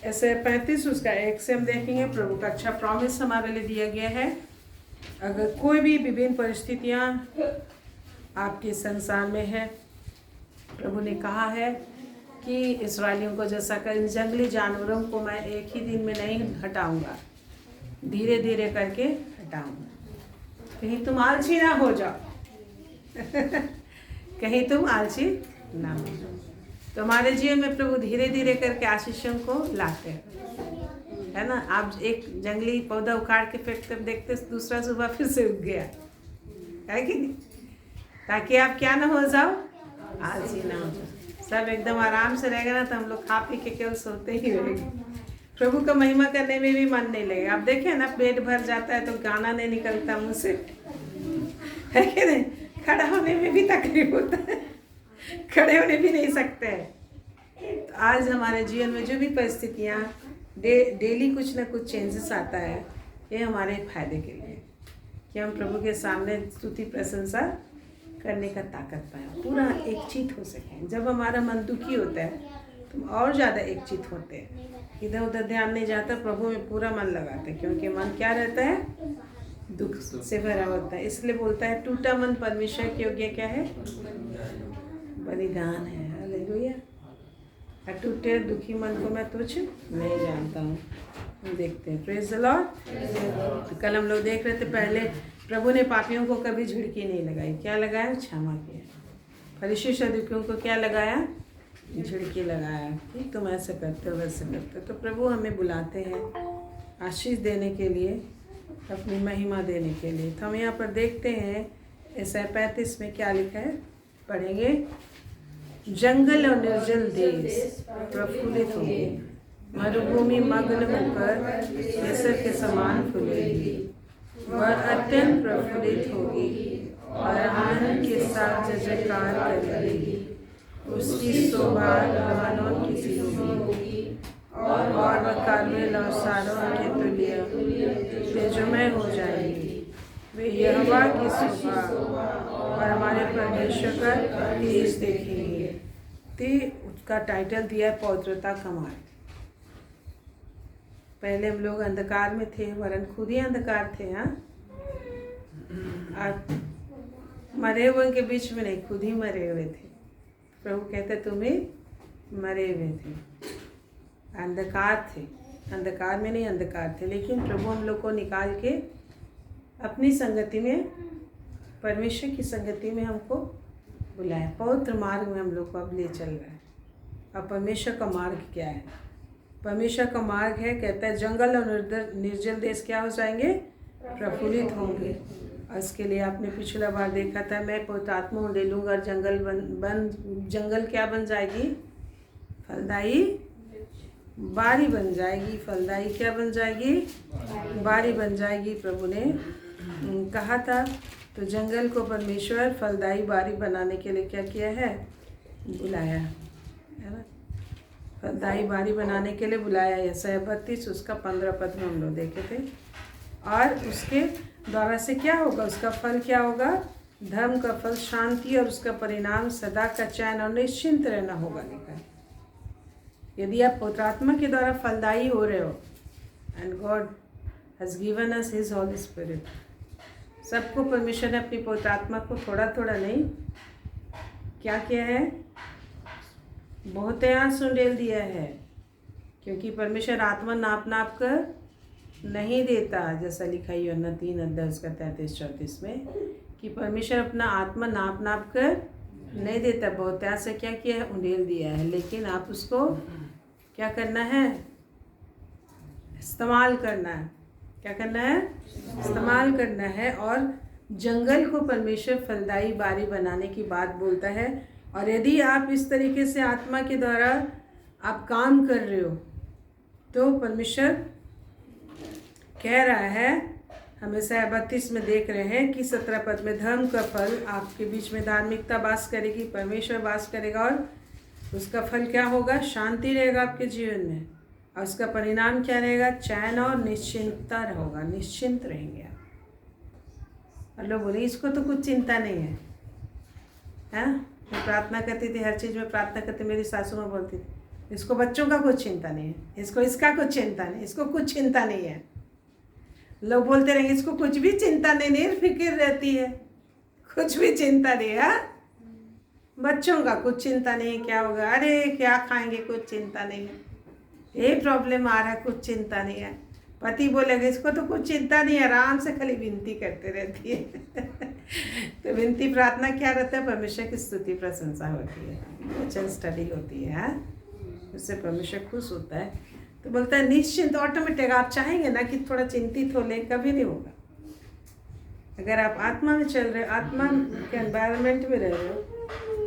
ऐसे 35 उसका 1 से हम देखेंगे। प्रभु का अच्छा प्रॉमिस हमारे लिए दिया गया है। अगर कोई भी विभिन्न परिस्थितियाँ आपके संसार में है, प्रभु ने कहा है कि इस्राएलियों को जैसा कर इन जंगली जानवरों को मैं एक ही दिन में नहीं हटाऊंगा, धीरे धीरे करके हटाऊंगा। कहीं तुम आलसी ना हो जाओ कहीं तुम आलसी ना हो जाओ। तुम्हारे जीवन में प्रभु धीरे धीरे करके आशीषों को लाते हैं, है ना। आप एक जंगली पौधा उखाड़ के फेंकते देखते दूसरा सुबह फिर से उग गया, है कि नहीं, ताकि आप क्या ना हो जाओ, आलसी ना हो जाओ। सब एकदम आराम से रहेगा ना तो हम लोग खा पी के केवल सोते ही रहेंगे, प्रभु का महिमा करने में भी मन नहीं लगेगा। आप देखें ना, पेट भर जाता है तो गाना नहीं निकलता मुँह से, है कि नहीं। खड़ा होने में भी तकलीफ होता है, खड़े होने भी नहीं सकते हैं। तो आज हमारे जीवन में जो भी परिस्थितियाँ डेली कुछ ना कुछ चेंजेस आता है, ये हमारे फायदे के लिए कि हम प्रभु के सामने स्तुति प्रशंसा करने का ताकत पाए, पूरा एक चित हो सकें। जब हमारा मन दुखी होता है तो और ज़्यादा एक चित होते हैं, इधर उधर ध्यान नहीं जाता, प्रभु में पूरा मन लगाते हैं, क्योंकि मन क्या रहता है, दुख से भरा होता है। इसलिए बोलता है टूटा मन परमेश्वर के योग्य क्या है, बलिदान है। हालेलुया। टूटे दुखी मन को मैं तुझ नहीं जानता हूँ। हम देखते हैं, प्रेज द लॉर्ड। कल हम लोग देख रहे थे, पहले प्रभु ने पापियों को कभी झिड़की नहीं लगाई, क्या लगाया, क्षमा किया। फरीसी सदूकियों को क्या लगाया, झिड़की लगाया कि तुम ऐसे करते हो वैसे करते हो। तो प्रभु हमें बुलाते हैं आशीष देने के लिए, अपनी महिमा देने के लिए। तो हम यहाँ पर देखते हैं ऐसा 35 में क्या लिखा है, पढ़ेंगे। जंगल और निर्जल देश प्रफुल्लित होंगे, मरुभूमि मग्न होकर केसर के समान फूलेगी। वह अत्यंत प्रफुल्लित होगी और आनंद के साथ जय जयकार करेगी। उसकी शोभा लबानोन की सी होगी और वह कार्मेल और सारोन के तुल्य तेजोमय हो जाएगी। वे यहोवा की शोभा और हमारे परमेश्वर का तेज देखेंगे। उसका टाइटल दिया है पवित्रता का मार्ग। पहले हम लोग अंधकार में थे, वरन खुद ही अंधकार थे। हाँ, मरे हुए के बीच में नहीं, खुद ही मरे हुए थे। प्रभु कहते तुम्हें मरे हुए थे, अंधकार थे, अंधकार में नहीं अंधकार थे। लेकिन प्रभु हम लोग को निकाल के अपनी संगति में, परमेश्वर की संगति में हमको बुलाया। पवित्र मार्ग में हम लोग को अब ले चल रहा है। अब परमेश्वर का मार्ग क्या है, परमेश्वर का मार्ग है, कहता है जंगल और निर्जल देश क्या हो जाएंगे, प्रफुल्लित होंगे। और इसके लिए आपने पिछला बार देखा था, मैं पवित्र आत्मा उंडे लूँगा और जंगल क्या बन जाएगी, फलदाई बारी बन जाएगी। फलदाई क्या बन जाएगी, बारी बन जाएगी। प्रभु ने कहा था। तो जंगल को परमेश्वर फलदाई बारी बनाने के लिए क्या किया है, बुलाया है ना, फलदाई बारी बनाने के लिए बुलाया है। यशायाह 32 उसका 15 पद में हम लोग देखे थे। और उसके द्वारा से क्या होगा, उसका फल क्या होगा, धर्म का फल शांति, और उसका परिणाम सदा का चैन और निश्चिंत रहना होगा लिखा है। यदि आप पवित्र आत्मा के द्वारा फलदायी हो रहे हो, and God has given us his Holi spirit, सबको परमेश्वर ने अपनी पवित्र आत्मा को थोड़ा थोड़ा नहीं क्या किया है, बहुत सुंडेल दिया है। क्योंकि परमेश्वर आत्मा नाप नाप कर नहीं देता, जैसा लिखा है यूहन्ना 3 उसका 33-34 में, कि परमेश्वर अपना आत्मा नाप नाप कर नहीं देता, बहुत से क्या किया है, उंडेल दिया है। लेकिन आप उसको क्या करना है, इस्तेमाल करना है। क्या करना है, इस्तेमाल करना है। और जंगल को परमेश्वर फलदायी बारी बनाने की बात बोलता है। और यदि आप इस तरीके से आत्मा के द्वारा आप काम कर रहे हो, तो परमेश्वर कह रहा है, हम यशायाह 32 में देख रहे हैं कि 17 पद में, धर्म का फल आपके बीच में धार्मिकता वास करेगी, परमेश्वर वास करेगा, और उसका फल क्या होगा, शांति रहेगा आपके जीवन में। और उसका परिणाम क्या रहेगा, चैन और निश्चिंतता होगा, निश्चिंत रहेंगे आप। और लोग बोले इसको तो कुछ चिंता नहीं है। मैं प्रार्थना करती थी, हर चीज़ में प्रार्थना करती, मेरी सासू माँ बोलती थी इसको बच्चों का कुछ चिंता नहीं है, इसको इसका कुछ चिंता नहीं, इसको कुछ चिंता नहीं है। लोग बोलते रहेंगे इसको कुछ भी चिंता नहीं, निर्फिक्र रहती है, कुछ भी चिंता नहीं है। बच्चों का कुछ चिंता नहीं, क्या होगा, अरे क्या खाएंगे, कुछ चिंता नहीं है। ये प्रॉब्लम आ रहा है, कुछ चिंता नहीं है। पति बोलेगा इसको तो कुछ चिंता नहीं है, आराम से खाली विनती करते रहती है। तो विनती प्रार्थना क्या रहता है, परमेश्वर की स्तुति प्रशंसा होती है, वचन स्टडी होती है, उससे परमेश्वर खुश होता है। तो बोलता है निश्चिंत, ऑटोमेटिक आप चाहेंगे ना कि थोड़ा चिंतित हो ले, कभी नहीं होगा। अगर आप आत्मा में चल रहे हो, आत्मा के एनवायरनमेंट में रह रहे हो,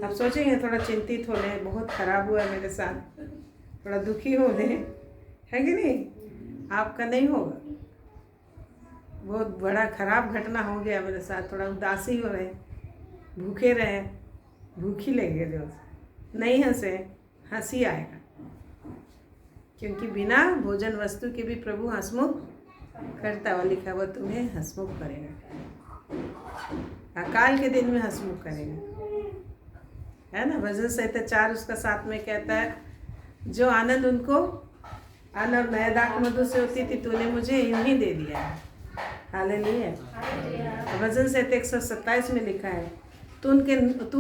आप सोचेंगे थोड़ा चिंतित हो ले, बहुत खराब हुआ मेरे साथ, थोड़ा दुखी हो ले, है कि नहीं, आपका नहीं होगा। बहुत बड़ा खराब घटना हो गया मेरे साथ, थोड़ा उदासी हो रहे, भूखे रहे, भूखी लगे रोज, नहीं हंसे, हंसी आएगा, क्योंकि बिना भोजन वस्तु के भी प्रभु हंसमुख करता हुआ लिखा हुआ, तुम्हें हंसमुख करेगा, अकाल के दिन में हंसमुख करेगा, है ना। भजन संहिता 4 उसका 7 में कहता है, जो आनंद उनको आनंद नए दाख मधु से होती थी, तूने मुझे यूं ही दे दिया है। हालेलुया। भजन संहिता 127 में लिखा है, तू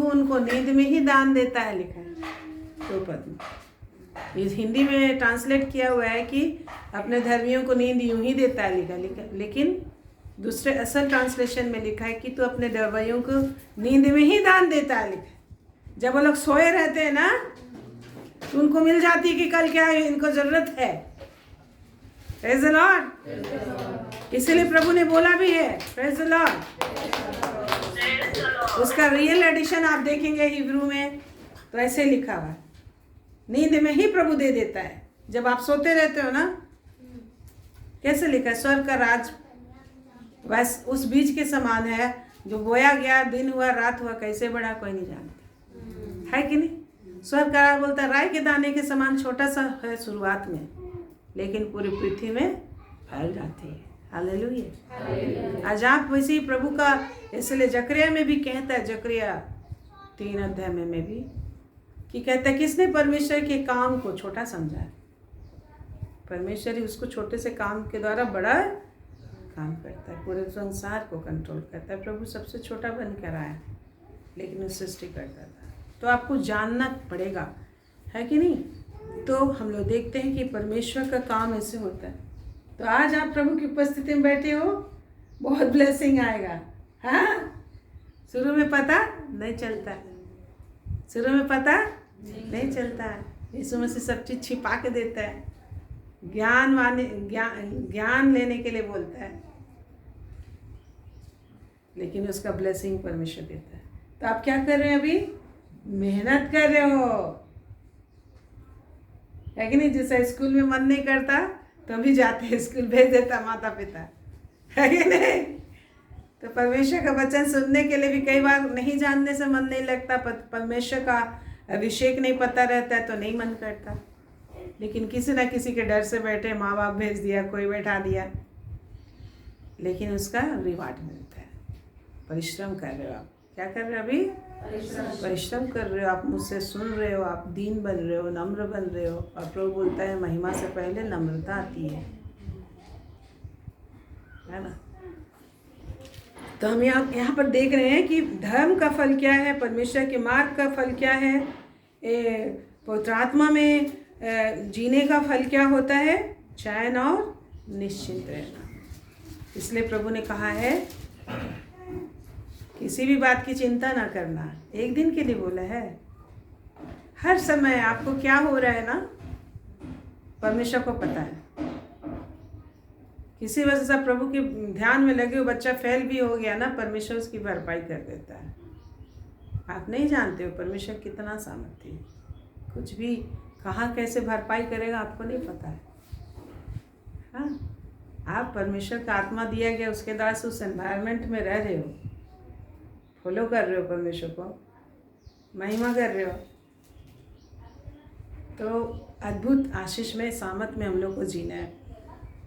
उनको नींद में ही दान देता है, लिखा है तो पद में। इस हिंदी में ट्रांसलेट किया हुआ है कि अपने धर्मियों को नींद यूं ही देता है, लिखा, लेकिन दूसरे असल ट्रांसलेशन में लिखा है कि तू अपने धर्मियों को नींद में ही दान देता है, लिखा। जब वो लोग सोए रहते हैं ना, तो उनको मिल जाती है कि कल क्या इनको जरूरत है। Praise the Lord. इसलिए प्रभु ने बोला भी है, प्रेज द लॉर्ड। उसका रियल एडिशन आप देखेंगे हिब्रू में, तो ऐसे लिखा हुआ है, नींद में ही प्रभु दे देता है। जब आप सोते रहते हो ना, कैसे लिखा है, स्वर्ग का राज बस उस बीज के समान है, जो बोया गया, दिन हुआ रात हुआ, कैसे बड़ा कोई नहीं जानता, है कि नहीं। स्वर्ग का राज बोलता है राई के दाने के समान छोटा सा है शुरुआत में, लेकिन पूरी पृथ्वी में फैल जाती है। हालेलुया। आज आप वैसे ही प्रभु का, इसलिए जकरिया में भी कहता है, जकरिया 3 अध्याय में भी कि कहता है, किसने परमेश्वर के काम को छोटा समझा है। परमेश्वर ही उसको छोटे से काम के द्वारा बड़ा काम करता है, पूरे संसार को कंट्रोल करता है। प्रभु सबसे छोटा बन कर आया, लेकिन वो सृष्टि करता था। तो आपको जानना पड़ेगा, है कि नहीं। तो हम लोग देखते हैं कि परमेश्वर का काम ऐसे होता है। तो आज आप प्रभु की उपस्थिति में बैठे हो, बहुत ब्लेसिंग आएगा। हाँ, शुरू में पता नहीं चलता, शुरू में पता नहीं चलता है। यीशु मसीह सब चीज़ छिपा के देता है, ज्ञान लेने के लिए बोलता है, लेकिन उसका ब्लेसिंग परमेश्वर देता है। तो आप क्या कर रहे हैं, अभी मेहनत कर रहे हो, है कि नहीं। जैसे स्कूल में मन नहीं करता तो भी जाते हैं, स्कूल भेज देता माता पिता, है कि नहीं। तो परमेश्वर का वचन सुनने के लिए भी कई बार नहीं जानने से मन नहीं लगता, परमेश्वर का अभिषेक नहीं पता रहता है तो नहीं मन करता, लेकिन किसी ना किसी के डर से बैठे, माँ बाप भेज दिया, कोई बैठा दिया, लेकिन उसका रिवार्ड मिलता है। परिश्रम कर रहे हो आप, क्या कर रहे हो अभी, परिश्रम कर रहे हो आप, मुझसे सुन रहे हो, आप दीन बन रहे हो, नम्र बन रहे हो। और प्रभु बोलता है महिमा से पहले नम्रता आती है ना। तो हम यहाँ पर देख रहे हैं कि धर्म का फल क्या है, परमेश्वर के मार्ग का फल क्या है, पवित्र आत्मा में जीने का फल क्या होता है, चैन और निश्चिंत रहना। इसलिए प्रभु ने कहा है किसी भी बात की चिंता ना करना, एक दिन के लिए बोला है। हर समय आपको क्या हो रहा है ना, परमेश्वर को पता है। किसी वजह से प्रभु के ध्यान में लगे हो, बच्चा फेल भी हो गया ना, परमेश्वर उसकी भरपाई कर देता है। आप नहीं जानते हो परमेश्वर कितना सामर्थ्य है, कुछ भी कहाँ कैसे भरपाई करेगा आपको नहीं पता है। हाँ, आप परमेश्वर का आत्मा दिया गया, उसके द्वारा से उस एनवायरनमेंट में रह रहे हो, फॉलो कर रहे हो, परमेश्वर को महिमा कर रहे हो, तो अद्भुत आशीष में सामर्थ में हम लोग को जीना है।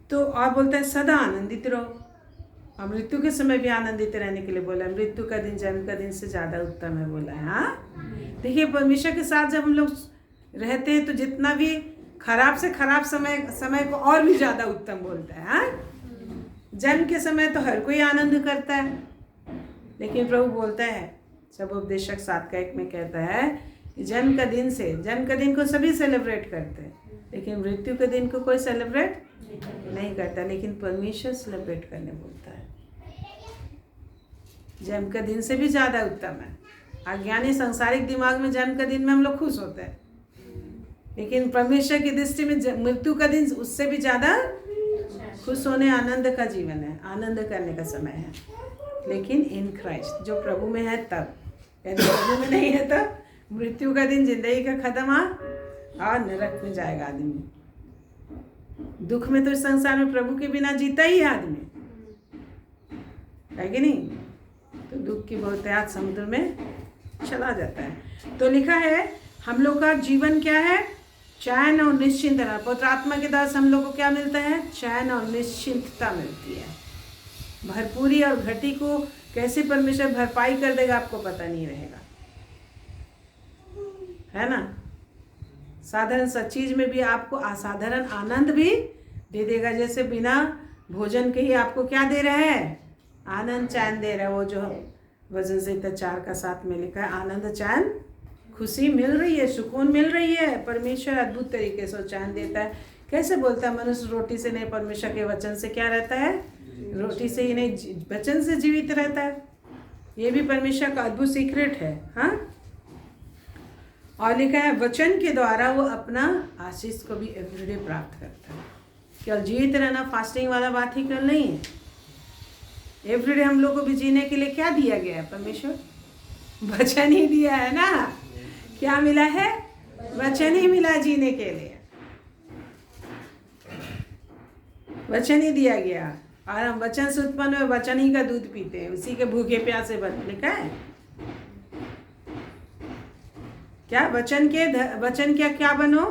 तो आप बोलते हैं सदा आनंदित रहो, और मृत्यु के समय भी आनंदित रहने के लिए बोला है। मृत्यु का दिन जन्म का दिन से ज़्यादा उत्तम है बोला है। हाँ, देखिए परमेश्वर के साथ जब हम लोग रहते हैं तो जितना भी खराब से खराब समय को और भी ज़्यादा उत्तम बोलता है। हाँ, जन्म के समय तो हर कोई आनंद करता है, लेकिन प्रभु बोलता है, सब उपदेशक 7:1 में कहता है कि जन्म का दिन को सभी सेलिब्रेट करते हैं, लेकिन मृत्यु के दिन को कोई सेलिब्रेट नहीं करता, लेकिन परमेश्वर सेलिब्रेट करने बोलता है। जन्म का दिन से भी ज़्यादा उत्तम है। अज्ञानी सांसारिक दिमाग में जन्म का दिन में हम लोग खुश होते हैं, लेकिन परमेश्वर की दृष्टि में मृत्यु का दिन उससे भी ज़्यादा खुश होने, आनंद का जीवन है, आनंद करने का समय है। लेकिन इन क्राइस्ट, जो प्रभु में है तब, यदि प्रभु में नहीं है तो मृत्यु का दिन, जिंदगी का खत्म और नरक में जाएगा आदमी। दुख में तो इस संसार में प्रभु के बिना जीता ही है आदमी, है कि नहीं? तो दुख की बहुतायत समुद्र में चला जाता है। तो लिखा है हम लोग का जीवन क्या है? चैन और निश्चिंतता। पवित्र आत्मा के द्वारा हम लोग को क्या मिलता है? चैन और निश्चिंतता मिलती है। भरपूरी और घटी को कैसे परमेश्वर भरपाई कर देगा आपको पता नहीं रहेगा, है ना? साधारण सा चीज में भी आपको असाधारण आनंद भी दे देगा। जैसे बिना भोजन के ही आपको क्या दे रहा है? आनंद, चैन दे रहा है। वो जो वजन संहिता 4:7 में लिखा है, आनंद, चैन, खुशी मिल रही है, सुकून मिल रही है। परमेश्वर अद्भुत तरीके से चैन देता है। कैसे बोलता है, मनुष्य रोटी से नहीं, परमेश्वर के वचन से क्या रहता है? रोटी से ही नहीं, वचन से जीवित रहता है। ये भी परमेश्वर का अद्भुत सीक्रेट है। हाँ, और लिखा है वचन के द्वारा वो अपना आशीष को भी एवरीडे प्राप्त करता है। केवल जीवित रहना, फास्टिंग वाला बात ही केवल नहीं है। एवरीडे हम लोग को भी जीने के लिए क्या दिया गया है? परमेश्वर वचन ही दिया है ना। क्या मिला है? वचन ही मिला जीने के लिए, वचन ही दिया गया। और हम वचन से उत्पन्न हुए, वचन ही का दूध पीते हैं, उसी के भूखे प्यासे बन। लिखा है क्या? वचन क्या बनो?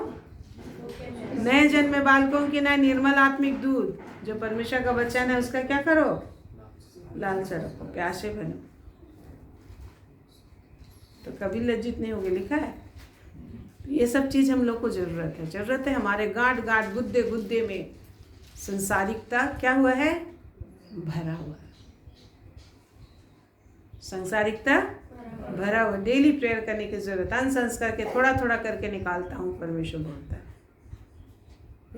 नए जन्मे बालकों की नए निर्मल आत्मिक दूध। जो परमेश्वर का वचन है उसका क्या करो? लालसा रखो, प्यासे बनो, तो कभी लज्जित नहीं होगे। लिखा है ये सब चीज हम लोग को जरूरत है। हमारे गांठ गुद्दे में संसारिकता क्या हुआ है? भरा हुआ है। संसारिकता भरा हुआ। डेली प्रेयर करने की जरूरत। अनसंस्कार के थोड़ा करके निकालता हूँ, परमेश्वर बोलता है।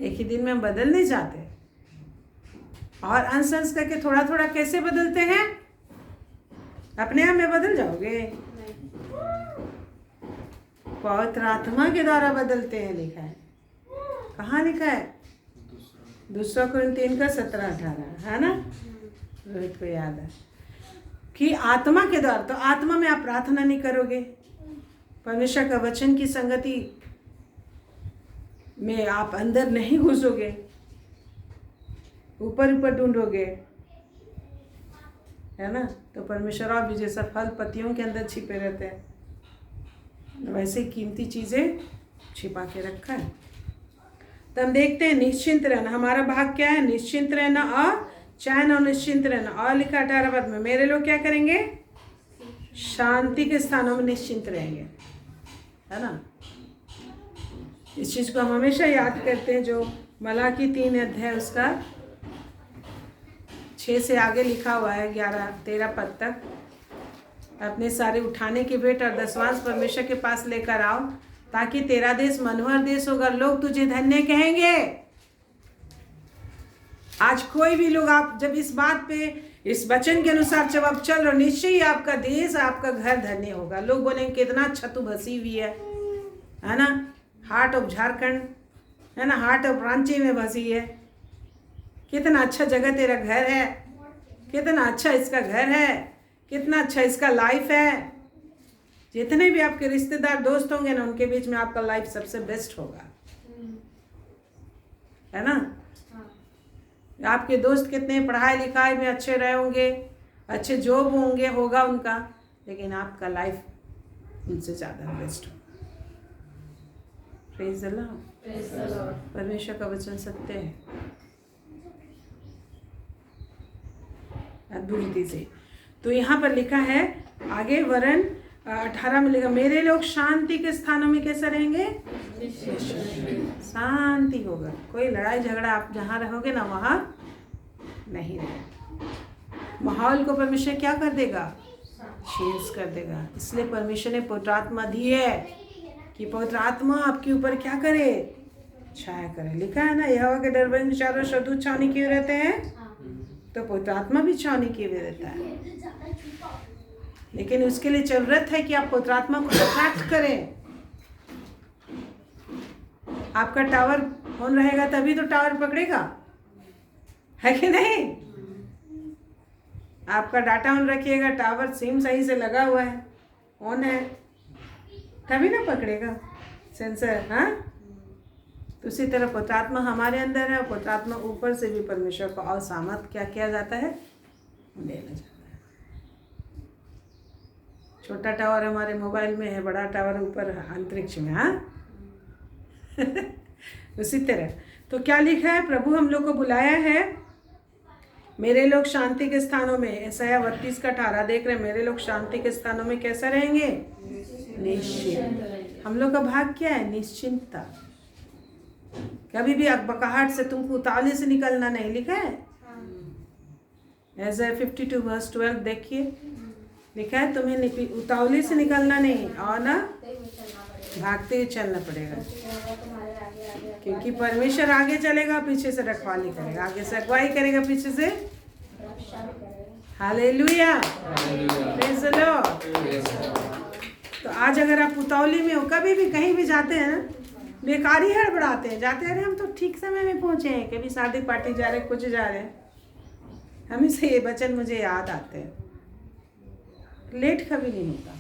एक ही दिन में हम बदल नहीं जाते। और अनसंस्कार के थोड़ा कैसे बदलते हैं? अपने आप में बदल जाओगे, पवित्र आत्मा के द्वारा बदलते हैं। लिखा है, कहाँ लिखा है? 2 कोरिन्थियों 17-18, है ना? रोहित को याद है कि आत्मा के द्वारा। तो आत्मा में आप प्रार्थना नहीं करोगे, परमेश्वर का वचन की संगति में आप अंदर नहीं घुसोगे, ऊपर ढूंढोगे, है ना? तो परमेश्वर और भी जैसा फल पत्तियों के अंदर छिपे रहते हैं, वैसे कीमती चीजें छिपा के रखा है। तो हम देखते हैं निश्चिंत रहना। हमारा भाग क्या है? निश्चिंत रहना और चैन और निश्चिंत रहना। और लिखा 18 पद में, मेरे लोग क्या करेंगे? शांति के स्थानों में निश्चिंत रहेंगे, है ना? इस चीज को हम हमेशा याद करते हैं, जो मलाकी 3 उसका 6 से आगे लिखा हुआ है 11-13 पद तक। अपने सारे उठाने के भेंट और दशवांश परमेश्वर के पास लेकर आओ, ताकि तेरा देश मनोहर देश होगा, लोग तुझे धन्य कहेंगे। आज कोई भी लोग, आप जब इस बात पे, इस वचन के अनुसार जब आप चल रहे हो, निश्चय ही आपका देश, आपका घर धन्य होगा। लोग बोलेंगे कितना अच्छा तू बसी हुई है ना? हार्ट ऑफ झारखंड, है ना? हार्ट ऑफ रांची में बसी है। कितना अच्छा जगह तेरा घर है, कितना अच्छा इसका घर है, कितना अच्छा इसका लाइफ है। जितने भी आपके रिश्तेदार दोस्त होंगे ना, उनके बीच में आपका लाइफ सबसे बेस्ट होगा, है ना? आपके दोस्त कितने पढ़ाई लिखाई में अच्छे रहे होंगे, अच्छे जॉब होगा उनका, लेकिन आपका लाइफ उनसे ज़्यादा बेस्ट होगा। Praise the Lord. परमेश्वर का वचन सत्य है अद्भुत से। तो यहाँ पर लिखा है आगे, वरन 18 में लिखा, मेरे लोग शांति के स्थानों में कैसे रहेंगे? शांति होगा। कोई लड़ाई झगड़ा आप जहाँ रहोगे ना वहाँ नहीं रहेगा। माहौल को परमेश्वर क्या कर देगा? चेंज कर देगा। इसलिए परमेश्वर ने पवित्र आत्मा दी है कि पवित्र आत्मा आपके ऊपर क्या करे? छाया करे। लिखा है ना, यहोवा के डर में चारों शत्रु छावनी किए रहते हैं, तो पवित्र आत्मा भी छावनी किए हुए रहता है। लेकिन उसके लिए जरूरत है कि आप पवित्र आत्मा को अट्रैक्ट करें। आपका टावर ऑन रहेगा तभी तो टावर पकड़ेगा, है कि नहीं? आपका डाटा ऑन रखिएगा, टावर सिम सही से लगा हुआ है, ऑन है, तभी ना पकड़ेगा सेंसर। हाँ, तो उसी तरह पवित्र आत्मा हमारे अंदर है। पवित्र आत्मा ऊपर से भी परमेश्वर को और सामर्थ क्या किया जाता है? देना जाता है। छोटा टावर हमारे मोबाइल में है, बड़ा टावर ऊपर अंतरिक्ष में। हाँ उसी तरह तो क्या लिखा है? प्रभु हम लोग को बुलाया है, मेरे लोग शांति के स्थानों में, यशायाह 32:18 देख रहे हैं, मेरे लोग शांति के स्थानों में कैसा रहेंगे? निश्चिंत। हम लोग का भाग क्या है? निश्चिंतता। कभी भी अकबकाहट से तुमको उतावली से निकलना नहीं। लिखा है यशायाह 52:12 देखिए, लिखा है तुम्हें उतावली से निकलना नहीं और ना भागते हुए चलना पड़ेगा, क्योंकि परमेश्वर आगे चलेगा, पीछे से रखवाली करेगा, आगे से अगुवाई करेगा, पीछे से हालेलुया, प्रेज़ द लॉर्ड। तो आज अगर आप उतावली में हो, कभी भी कहीं भी जाते हैं ना, बेकार ही हड़बड़ाते हैं, जाते हैं हम तो ठीक समय में पहुंचे हैं, कभी शादी पार्टी जा रहे, कुछ जा रहे हैं, हमेशा ये वचन मुझे याद आते हैं, लेट कभी नहीं होता।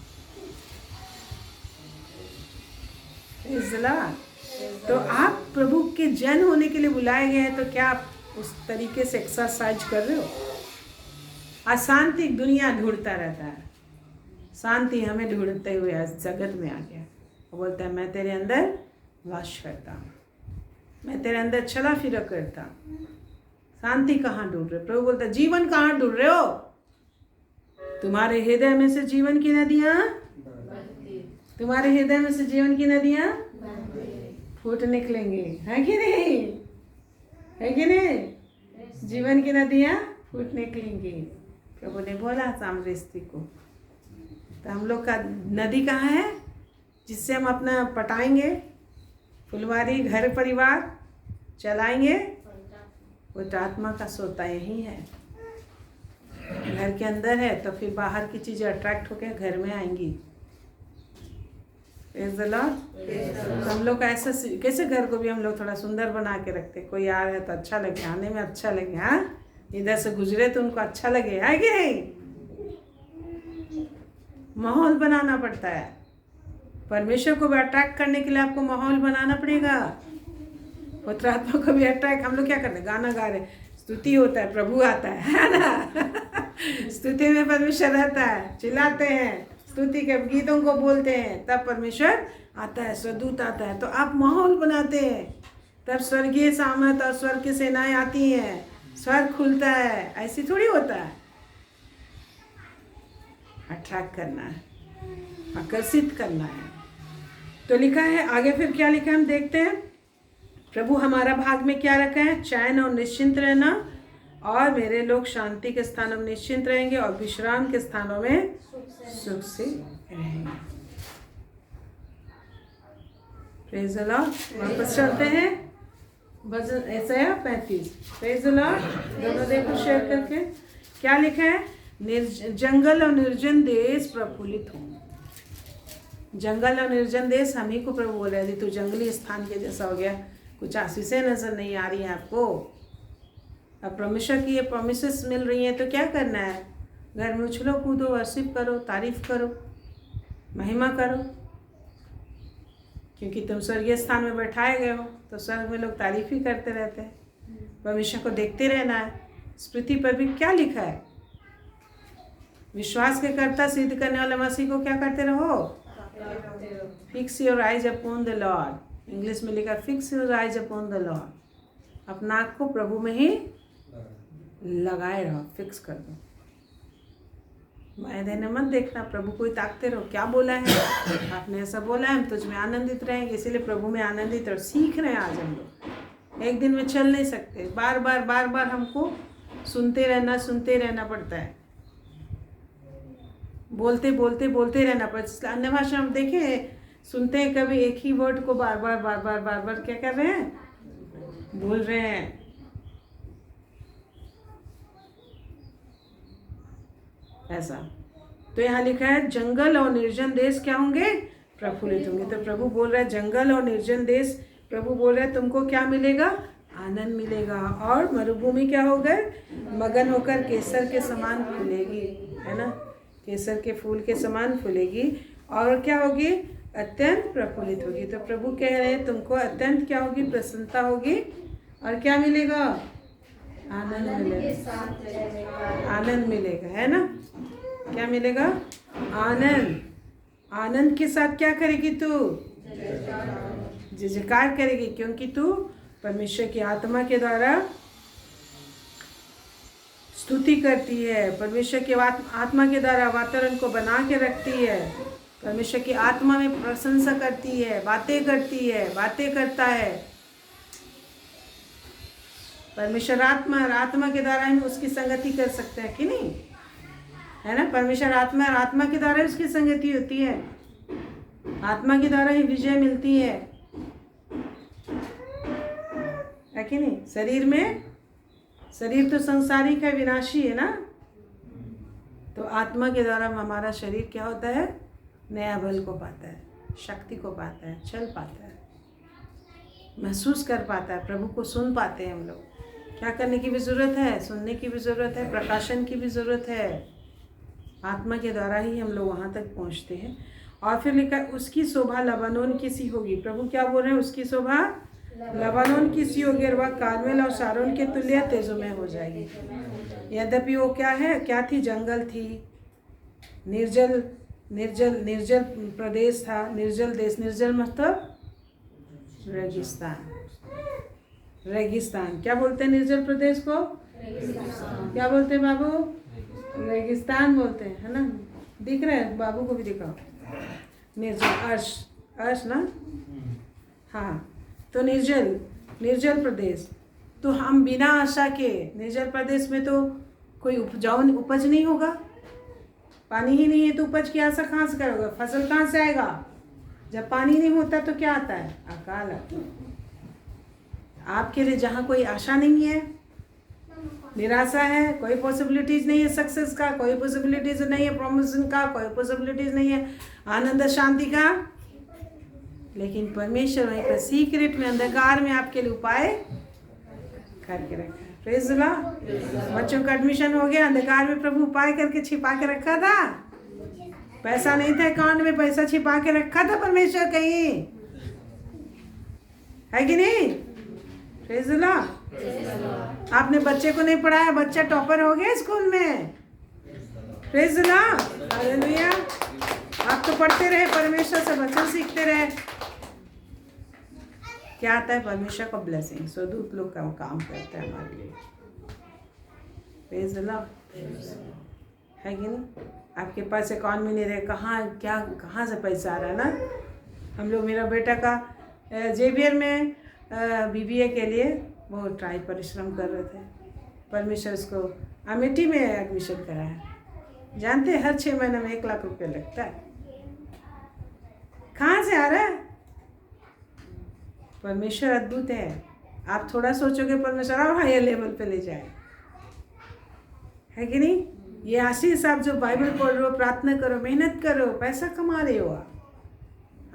तो आप प्रभु के जन होने के लिए बुलाए गए हैं, तो क्या आप उस तरीके से एक्सरसाइज कर रहे हो? अशांति दुनिया ढूंढता रहता है, शांति हमें ढूंढते हुए जगत में आ गया। वो बोलता है मैं तेरे अंदर वास करता हूँ, मैं तेरे अंदर चला फिरा करता हूँ। शांति कहाँ ढूंढ रहे? प्रभु बोलता है जीवन कहाँ ढूंढ रहे हो? तुम्हारे हृदय में से जीवन की नदियाँ, तुम्हारे हृदय में से जीवन की नदियाँ फूट निकलेंगी, है कि नहीं? है कि नहीं? जीवन की नदियाँ फूट निकलेंगी, प्रभु ने बोला सामरिस्ती को। तो हम लोग का नदी कहाँ है जिससे हम अपना पटाएंगे, फुलवारी, घर परिवार चलाएंगे? वो तो आत्मा का सोता यही है, घर के अंदर है, तो फिर बाहर की चीज़ें अट्रैक्ट होकर घर में आएंगी। Praise the Lord. हम लोग ऐसा कैसे घर को भी हम लोग थोड़ा सुंदर बना के रखते, कोई आ रहा है तो अच्छा लगे, आने में अच्छा लगे, हाँ, इधर से गुजरे तो उनको अच्छा लगे, है कि नहीं? माहौल बनाना पड़ता है। परमेश्वर को भी अट्रैक्ट करने के लिए आपको माहौल बनाना पड़ेगा, पवित्र आत्मा को भी अट्रैक्ट। हम लोग क्या करते हैं? गाना गा रहे, स्तुति होता है, प्रभु आता है ना स्तुति में परमेश्वर रहता है, चिल्लाते हैं, स्तुति के गीतों को बोलते हैं, तब परमेश्वर आता है, स्वदूत आता है। तो आप माहौल बनाते हैं, तब स्वर्गीय सामर्थ और स्वर्ग की सेनाएं आती हैं, स्वर्ग खुलता है। ऐसी थोड़ी होता है। अट्रैक्ट करना है, आकर्षित करना है। तो लिखा है आगे, फिर क्या लिखा है हम देखते हैं। प्रभु हमारा भाग में क्या रखा है? चैन और निश्चिंत रहना, और मेरे लोग शांति के स्थानों में निश्चिंत रहेंगे और विश्राम के स्थानों में सुख से रहेंगे। Praise the Lord. वापस चलते हैं भजन यशायाह 35। Praise the Lord. दोनों देखो शेयर करके क्या लिखा है? जंगल और निर्जन देश प्रफुल्लित हो। जंगल और निर्जन देश हम ही को प्रभु बोल रहे थे, तो जंगली स्थान के जैसा हो गया, कुछ आशीषें नजर नहीं आ रही हैं आपको। अब परमेश्वर की ये प्रॉमिसेस मिल रही हैं, तो क्या करना है? घर में उछलो कूदो, वर्शिप करो, तारीफ करो, महिमा करो, क्योंकि तुम स्वर्गीय स्थान में बैठाए गए हो। तो स्वर्ग में लोग तारीफ ही करते रहते हैं। परमेश्वर को देखते रहना है। स्मृति पर भी क्या लिखा है? विश्वास के कर्ता सिद्ध करने वाले मसीह को क्या करते रहो? Fix your eyes upon the Lord. English में लिखा fix your eyes upon the Lord. अपना आँख को प्रभु में ही लगाए रहो, फिक्स कर दो। माया देने मत देखना, प्रभु को ही ताकते रहो। क्या बोला है आपने, ऐसा बोला है हम तुझ में आनंदित रहेंगे, इसीलिए प्रभु में आनंदित रहो। सीख रहे हैं आज हम लोग, एक दिन में चल नहीं सकते, बार बार हमको सुनते रहना पड़ता है, बोलते रहना पड़ता है। अन्य भाषा हम देखें सुनते हैं, कभी एक ही वर्ड को बार बार क्या कर रहे हैं, बोल रहे हैं। ऐसा तो यहाँ लिखा है जंगल और निर्जन देश क्या होंगे, प्रफुल्लित होंगे। तो प्रभु बोल रहा है जंगल और निर्जन देश, प्रभु बोल रहा है तुमको क्या मिलेगा, आनंद मिलेगा। और मरुभूमि क्या हो गए, मगन होकर केसर के समान फूलेगी, है ना, केसर के फूल के समान फूलेगी। और क्या होगी, अत्यंत प्रफुल्लित होगी। तो प्रभु कह रहे हैं तुमको अत्यंत क्या होगी, प्रसन्नता होगी। और क्या मिलेगा, आनंद मिलेगा, आनंद मिलेगा, है ना, क्या मिलेगा, आनंद। आनंद के साथ क्या करेगी तू, जयकार करेगी, क्योंकि तू परमेश्वर की आत्मा के द्वारा स्तुति करती है, परमेश्वर की आत्मा के द्वारा वातावरण को बना के रखती है, परमेश्वर की आत्मा में प्रशंसा करती है, बातें करती है, बातें करता है। परमेश्वर आत्मा के द्वारा हम उसकी संगति कर सकते हैं कि नहीं, है ना। परमेश्वर आत्मा और आत्मा के द्वारा उसकी संगति होती है, आत्मा के द्वारा ही विजय मिलती है कि नहीं। शरीर तो संसारिक है, विनाशी है ना, तो आत्मा के द्वारा हमारा शरीर क्या होता है, नया बल को पाता है, शक्ति को पाता है, चल पाता है, महसूस कर पाता है, प्रभु को सुन पाते हैं हम लोग। क्या करने की भी ज़रूरत है, सुनने की भी ज़रूरत है, प्रकाशन की भी ज़रूरत है। आत्मा के द्वारा ही हम लोग वहाँ तक पहुँचते हैं। और फिर लिखा उसकी शोभा लबानोन की सी होगी। प्रभु क्या बोल रहे हैं, उसकी शोभा लबानोन की सी होगी और वह कार्मेल और शारोन के तुल्य तेजोमय हो जाएगी। यद्यपि वो क्या है, क्या थी, जंगल थी, निर्जल प्रदेश था, निर्जल देश। निर्जल मतलब रेगिस्तान। क्या बोलते हैं निर्जल प्रदेश को, क्या बोलते हैं बाबू, रेगिस्तान बोलते हैं, है ना। दिख रहा है, बाबू को भी दिखाओ, निर्जल अर्श ना, हाँ। तो निर्जल प्रदेश, तो हम बिना आशा के, निर्जल प्रदेश में तो कोई उपज नहीं होगा, पानी ही नहीं है तो उपज की आशा कहाँ से करोगे, फसल कहाँ से आएगा। जब पानी नहीं होता तो क्या आता है, अकाल आता है। आपके लिए जहाँ कोई आशा नहीं है, निराशा है, कोई पॉसिबिलिटीज नहीं है सक्सेस का, कोई पॉसिबिलिटीज नहीं है प्रमोशन का, कोई पॉसिबिलिटीज नहीं है आनंद शांति का, लेकिन परमेश्वर वहीं पर सीक्रेट में अंधकार में आपके लिए उपाय करके रखा है। Praise the Lord. बच्चों का एडमिशन हो गया, अंधकार में प्रभु उपाय करके छिपा के रखा था। पैसा नहीं था अकाउंट में, पैसा छिपा के रखा था परमेश्वर कहीं, है कि नहीं। Praise the Lord. आपने बच्चे को नहीं पढ़ाया, बच्चा टॉपर हो गया स्कूल में। Praise the Lord, hallelujah. आप तो पढ़ते रहे, परमेश्वर से वचन सीखते रहे, क्या आता है, परमेश्वर का ब्लेसिंग, स्वदूत लोग का काम करता है हमारे लिए। प्रेज़ द लॉर्ड, है कि नहीं। आपके पास अकाउंट में नहीं रहे, कहाँ से पैसा आ रहा है ना। हम लोग, मेरा बेटा का जेवियर में BBA के लिए वो ट्राई परिश्रम कर रहे थे, परमेश्वर उसको अमेठी में एडमिशन कराया। जानते हैं हर 6 महीने में 1 लाख रुपये लगता है। कहाँ से आ रहा है, परमेश्वर अद्भुत है। आप थोड़ा सोचोगे परमेश्वर और हायर लेवल पे ले जाए, है कि नहीं। ये आशीष, आप जो बाइबल पढ़ रहे हो, प्रार्थना करो, मेहनत करो, पैसा कमा रहे हो,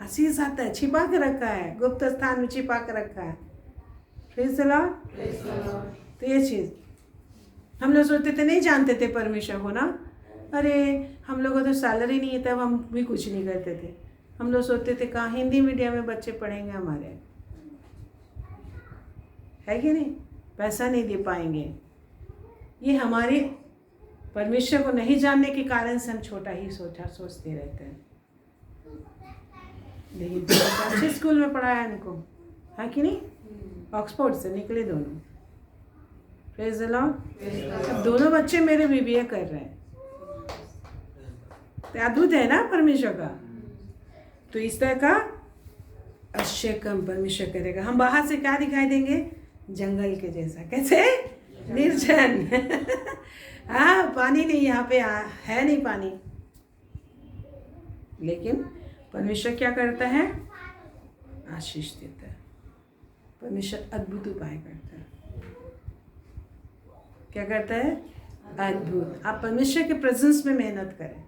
आशीष आता है, छिपा के रखा है, गुप्त स्थान में छिपा के रखा है। Praise the Lord. तो ये चीज़ हम लोग सोचते थे, नहीं जानते थे परमेश्वर को ना, अरे हम लोगों को तो सैलरी नहीं है, तब हम भी कुछ नहीं करते थे। हम लोग सोचते थे कहाँ हिंदी मीडियम में बच्चे पढ़ेंगे हमारे, है कि नहीं, पैसा नहीं दे पाएंगे। ये हमारे परमेश्वर को नहीं जानने के कारण से हम छोटा ही सोचते रहते हैं। लेकिन अच्छे स्कूल में पढ़ाया इनको, है कि नहीं, ऑक्सफोर्ड से निकले दोनों। Praise the Lord. अब दोनों बच्चे मेरे BBA कर रहे हैं, तो अद्भुत है ना परमेश्वर का। तो इस तरह का अवश्य कम परमेश्वर करेगा। हम बाहर से क्या दिखाई देंगे? जंगल के जैसा। कैसे? निर्जन। हाँ, पानी नहीं यहाँ पे है, नहीं पानी। लेकिन परमेश्वर क्या करता है? आशीष देता है। परमेश्वर अद्भुत उपाय करता है। क्या करता है? अद्भुत। आप परमेश्वर के प्रेजेंस में मेहनत करें।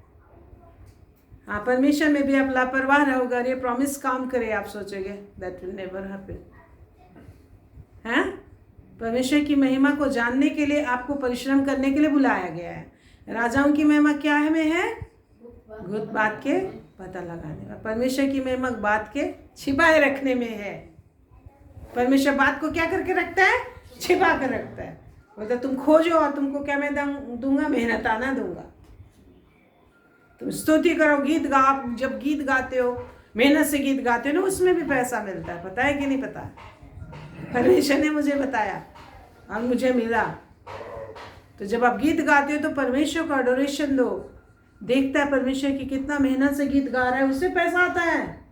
हाँ, परमेश्वर में भी आप लापरवाह रहोगे और ये प्रॉमिस काम करे, आप सोचोगे दैट विल नेवर हैपन। हाँ, परमेश्वर की महिमा को जानने के लिए आपको परिश्रम करने के लिए बुलाया गया है। राजाओं की महिमा क्या है में है? गुप्त बात के पता लगाने में। परमेश्वर की महिमा बात के छिपाए रखने में है। परमेश्वर बात को क्या करके रखता है? छिपा कर रखता है। बोलता तुम खोजो और तुमको क्या मैं दूंगा? मेहनत आना दूंगा। तुम स्तुति करो, गीत गा। आप जब गीत गाते हो, मेहनत से गीत गाते हो ना, उसमें भी पैसा मिलता है। पता है कि नहीं पता? परमेश्वर ने मुझे बताया और मुझे मिला। तो जब आप गीत गाते हो तो परमेश्वर को एडोरेशन दो। देखता है परमेश्वर की कितना मेहनत से गीत गा रहा है, उससे पैसा आता है।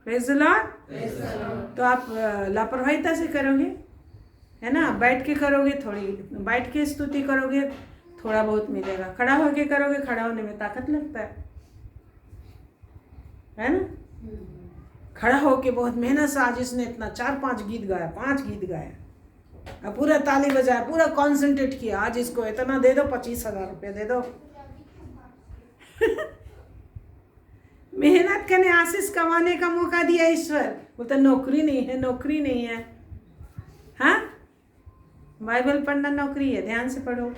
Praise the Lord. तो आप लापरवाहिता से करोगे, है ना? बैठ के करोगे, थोड़ी बैठ के स्तुति करोगे, थोड़ा बहुत मिलेगा। खड़ा होके करोगे, खड़ा होने में ताकत लगता है ना? खड़ा होके बहुत मेहनत से आज इसने इतना 4-5 गीत गाया, 5 गीत गाया, अब पूरा ताली बजाया, पूरा कॉन्सेंट्रेट किया। आज इसको इतना दे दो, 25,000 रुपये दे दो। मेहनत करने, आशीष कमाने का मौका दिया ईश्वर। बोलता नौकरी नहीं है, नौकरी नहीं है। हाँ, बाइबल पढ़ना नौकरी है। ध्यान से पढ़ो,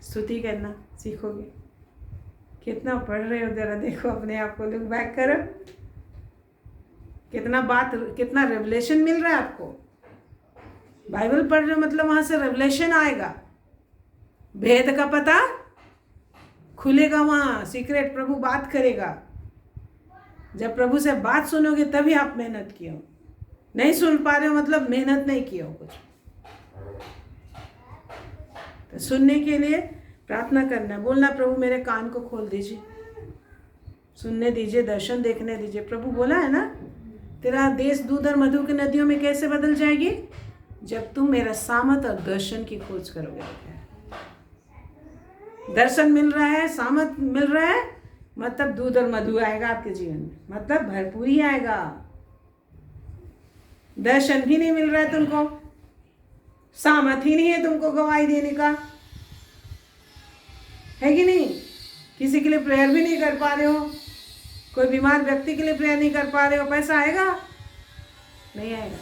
स्तुति करना सीखोगे। कितना पढ़ रहे हो जरा देखो अपने आप को, लुक बैक करो। कितना रेवलेशन मिल रहा है आपको। बाइबल पढ़ रहे हो मतलब वहां से रेवलेशन आएगा, भेद का पता खुलेगा। वहां सीक्रेट प्रभु बात करेगा। जब प्रभु से बात सुनोगे तभी आप मेहनत किए हो। नहीं सुन पा रहे हो मतलब मेहनत नहीं किए हो कुछ। तो सुनने के लिए प्रार्थना करना, बोलना प्रभु मेरे कान को खोल दीजिए, सुनने दीजिए, दर्शन देखने दीजिए। प्रभु बोला है ना, तेरा देश दूध और मधु की नदियों में कैसे बदल जाएगी? जब तुम मेरा सामत और दर्शन की खोज करोगे। दर्शन मिल रहा है, सामत मिल रहा है, मतलब दूध और मधु आएगा आपके जीवन में, मतलब भरपूरी आएगा। दर्शन भी नहीं मिल रहा है तुमको, सामत ही नहीं है तुमको गवाही देने का, है कि नहीं? किसी के लिए प्रेयर भी नहीं कर पा रहे हो, कोई बीमार व्यक्ति के लिए प्रेयर नहीं कर पा रहे हो, पैसा आएगा? नहीं आएगा।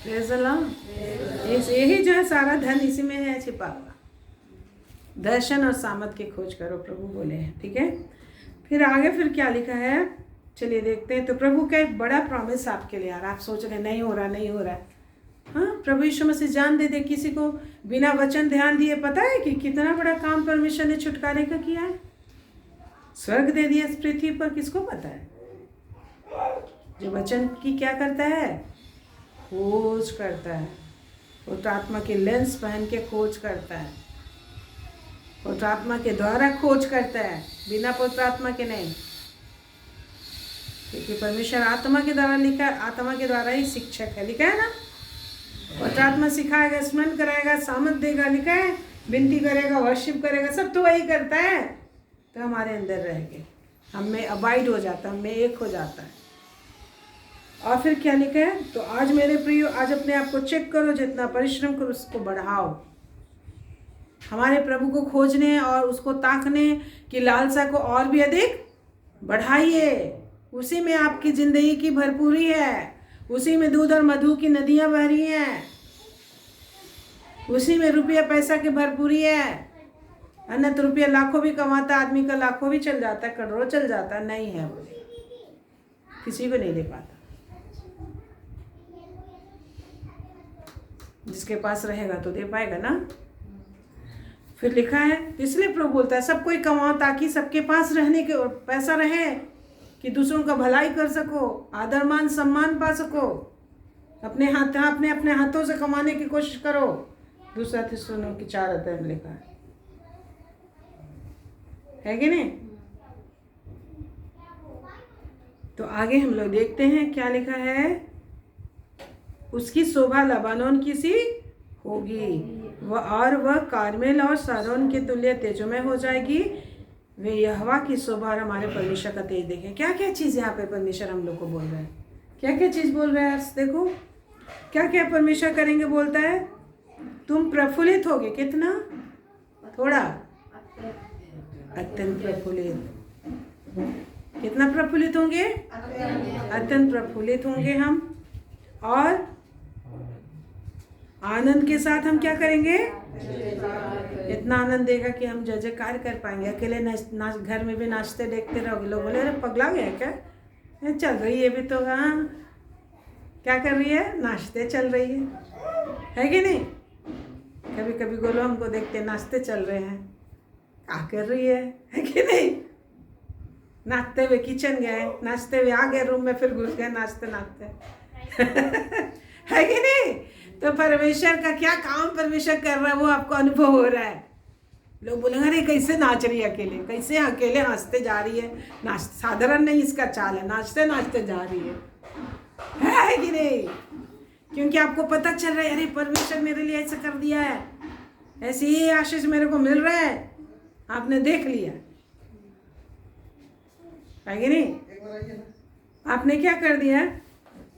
Praise the Lord. यही जो है सारा धन इसी में है छिपा हुआ। दर्शन और सामत की खोज करो, प्रभु बोले हैं। ठीक है, फिर आगे फिर क्या लिखा है, चलिए देखते हैं। तो प्रभु का एक बड़ा प्रॉमिस आपके लिए। यार आप सोच रहे नहीं हो रहा, नहीं हो रहा है। हाँ, प्रभु यीशु मसीह जान दे किसी को बिना वचन ध्यान दिए। पता है कि कितना बड़ा काम परमेश्वर ने छुटकारे का किया है। स्वर्ग दे दिया इस पृथ्वी पर, किसको पता है? जो वचन की क्या करता है? खोज करता है। पवित्र आत्मा की लेंस पहन के खोज करता है। पवित्र आत्मा के द्वारा खोज करता है, बिना पवित्र आत्मा के नहीं। क्योंकि परमेश्वर आत्मा के द्वारा लिखा, आत्मा के द्वारा ही शिक्षक है, लिखा है ना। पवित्र आत्मा सिखाएगा, स्मरण कराएगा, सामर्थ देगा, लिखा है। विनती करेगा, वर्शिप करेगा, सब तो वही करता है। तो हमारे अंदर रहेंगे, हम में अबाइड हो जाता है, हम में एक हो जाता है। और फिर क्या लिखा है? तो आज मेरे प्रियो, आज अपने आप को चेक करो, जितना परिश्रम करो उसको बढ़ाओ। हमारे प्रभु को खोजने और उसको ताकने की लालसा को और भी अधिक बढ़ाइए। उसी में आपकी जिंदगी की भरपूरी है, उसी में दूध और मधु की नदियां बह रही हैं, उसी में रुपया पैसा की भरपूरी है। अन्यत्र रुपया लाखों भी कमाता आदमी का, लाखों भी चल जाता है, करोड़ों चल जाता है, नहीं है वो, किसी को नहीं दे पाता। जिसके पास रहेगा तो दे पाएगा ना। फिर लिखा है, इसलिए प्रभु बोलता है सब कोई कमाओ ताकि सबके पास रहने के पैसा रहे, कि दूसरों का भलाई कर सको, आदर मान सम्मान पा सको। अपने अपने हाथों से कमाने की कोशिश करो, दूसरा थिस्सलुनीकियों की 4 अध्याय में लिखा है कि नहीं? तो आगे हम लोग देखते हैं क्या लिखा है। उसकी शोभा लबानोन की सी होगी वह कार्मेल और सारोन के तुल्य तेजोमय हो जाएगी। वे यहोवा की शोभा और हमारे परमेश्वर का तेज देखें। क्या क्या चीज़ यहाँ पे परमेश्वर हम लोग को बोल रहे हैं, क्या क्या चीज़ बोल रहे हैं? देखो क्या क्या परमेश्वर करेंगे। बोलता है तुम प्रफुल्लित होगे। कितना? थोड़ा, अत्यंत प्रफुल्लित। कितना प्रफुल्लित होंगे? अत्यंत प्रफुल्लित होंगे हम। और आनंद के साथ हम क्या करेंगे? इतना आनंद देगा कि हम जय जयकार कर पाएंगे। अकेले नाच घर में भी नाचते देखते रहोगे, लोग बोले अरे पगला गया क्या, चल रही है भी तो। हाँ, क्या कर रही है? नाचते चल रही है कि नहीं? कभी कभी गोलो हमको देखते नाचते चल रहे हैं, क्या कर रही है कि नहीं? नाचते हुए किचन गए, नाचते हुए आ गए रूम में, फिर घुस गए नाचते नाचते है कि नहीं? तो परमेश्वर का क्या काम परमेश्वर कर रहा है वो आपको अनुभव हो रहा है। लोग बोलेंगे अरे कैसे नाच रही है अकेले, कैसे अकेले हंसते जा रही है। नाच साधारण नहीं इसका चाल है, नाचते नाचते जा रही है कि नहीं? क्योंकि आपको पता चल रहा है अरे परमेश्वर मेरे लिए ऐसा कर दिया है, ऐसे ही आशीष मेरे को मिल रहा है। आपने देख लिया है कि नहीं? आपने क्या कर दिया?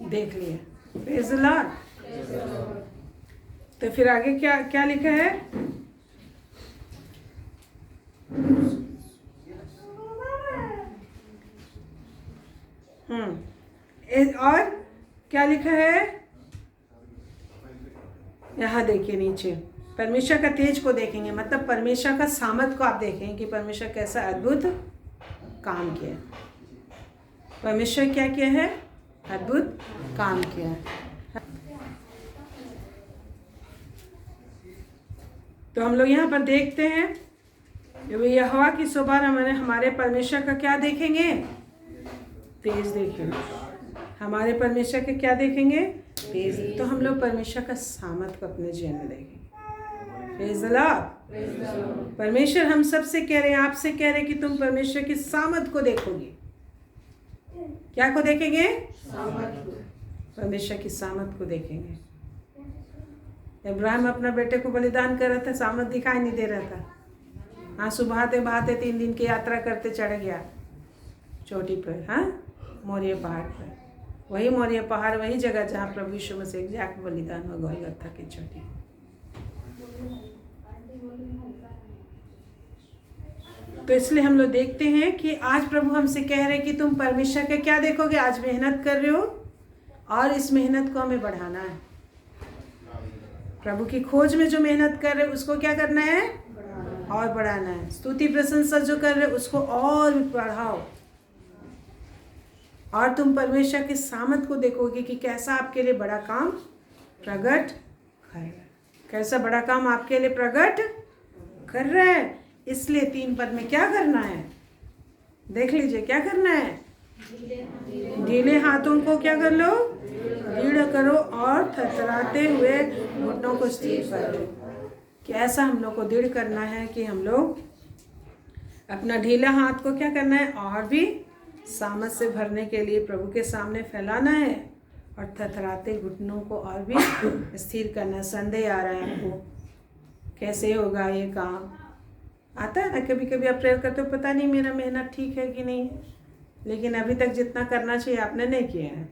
देख लिया। Praise the Lord. तो फिर आगे क्या क्या लिखा है? और क्या लिखा है? यहाँ देखिए नीचे, परमेश्वर का तेज को देखेंगे, मतलब परमेश्वर का सामर्थ को आप देखेंगे कि परमेश्वर कैसा अद्भुत काम किया। परमेश्वर क्या किया है? अद्भुत काम किया है। तो हम लोग यहाँ पर देखते हैं यहोवा की शोभा हमारे परमेश्वर का क्या देखेंगे? तेज देखेंगे। हमारे परमेश्वर के क्या देखेंगे? तेज। तो हम लोग परमेश्वर का सामर्थ को अपने जीवन में देखेंगे। Praise the Lord. परमेश्वर हम सबसे कह रहे हैं, आपसे कह रहे हैं कि तुम परमेश्वर की सामर्थ को देखोगे। क्या को देखेंगे? परमेश्वर की सामर्थ को देखेंगे। इब्राहिम अपना बेटे को बलिदान कर रहा था, सामर्थ दिखाई नहीं दे रहा था। आंसू बहाते बहाते 3 दिन की यात्रा करते चढ़ गया चोटी पर, हाँ, मोरिया पहाड़ पर। वही मोरिया पहाड़, वही जगह जहाँ प्रभु यीशु मसीह एग्जैक्ट बलिदान हुआ, गोलगत्था की चोटी। तो इसलिए हम लोग देखते हैं कि आज प्रभु हमसे कह रहे हैं कि तुम परमेश्वर के क्या देखोगे? आज मेहनत कर रहे हो और इस मेहनत को हमें बढ़ाना है। प्रभु की खोज में जो मेहनत कर रहे उसको क्या करना है? और बढ़ाना है। स्तुति प्रशंसा जो कर रहे उसको और बढ़ाओ। और तुम परमेश्वर के सामर्थ को देखोगे कि कैसा आपके लिए बड़ा काम प्रकट कर रहा है, कैसा बड़ा काम आपके लिए प्रकट कर रहा है। इसलिए 3 पद में क्या करना है? देख लीजिए क्या करना है। गीले हाथों को क्या कर लो? दृढ़ करो और थरथराते हुए घुटनों को स्थिर करो। कि ऐसा हम लोग को दृढ़ करना है कि हम लोग अपना ढीला हाथ को क्या करना है? और भी सामर्थ से भरने के लिए प्रभु के सामने फैलाना है और थरथराते घुटनों को और भी स्थिर करना है। संदेह आ रहा है हमको, कैसे होगा ये काम? आता है ना कभी कभी आप प्रेयर करते हो, पता नहीं मेरा मेहनत ठीक है कि नहीं, लेकिन अभी तक जितना करना चाहिए आपने नहीं किया है।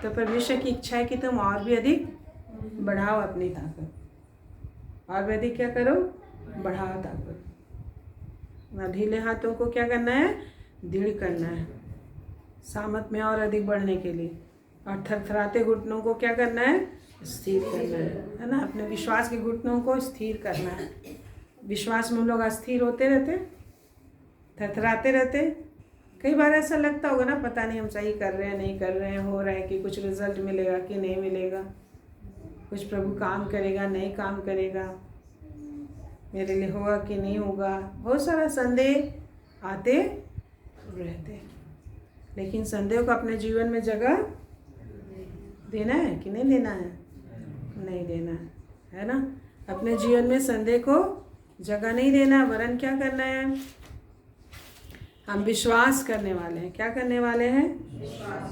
तो परमेश्वर की इच्छा है कि तुम और भी अधिक बढ़ाओ अपनी ताकत, और भी अधिक क्या करो? बढ़ाओ ताकत। ना ढीले हाथों को क्या करना है? दृढ़ करना है सामर्थ में और अधिक बढ़ने के लिए। और थरथराते घुटनों को क्या करना है? स्थिर करना है ना? अपने विश्वास के घुटनों को स्थिर करना है। विश्वास में हम लोग अस्थिर होते रहते, थरथराते रहते। कई बार ऐसा लगता होगा ना, पता नहीं हम सही कर रहे हैं नहीं कर रहे हैं, हो रहा है कि कुछ रिजल्ट मिलेगा कि नहीं मिलेगा, कुछ प्रभु काम करेगा नहीं काम करेगा, मेरे लिए होगा कि नहीं होगा। बहुत सारा संदेह आते रहते। लेकिन संदेह को अपने जीवन में जगह देना है कि नहीं देना है? नहीं देना है। है ना। अपने जीवन में संदेह को जगह नहीं देना, वरन क्या करना है, हम विश्वास करने वाले हैं। क्या करने वाले हैं?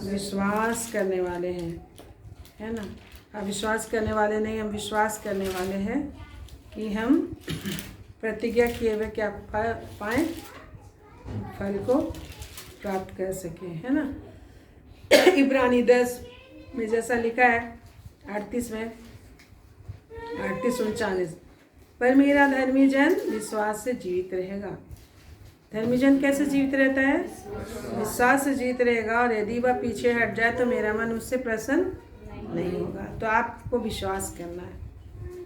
विश्वास करने वाले हैं, है ना। अब विश्वास करने वाले नहीं, हम विश्वास करने वाले हैं कि हम प्रतिज्ञा किए हुए क्या पाएँ, फल को प्राप्त कर सकें, है ना। इब्रानी 10 में जैसा लिखा है 38 में 38-39, पर मेरा धर्मी जन विश्वास से जीवित रहेगा। धर्मी जन कैसे जीवित रहता है? विश्वास से जीवित रहेगा। और यदि वह पीछे हट जाए तो मेरा मन उससे प्रसन्न नहीं होगा। तो आपको विश्वास करना है।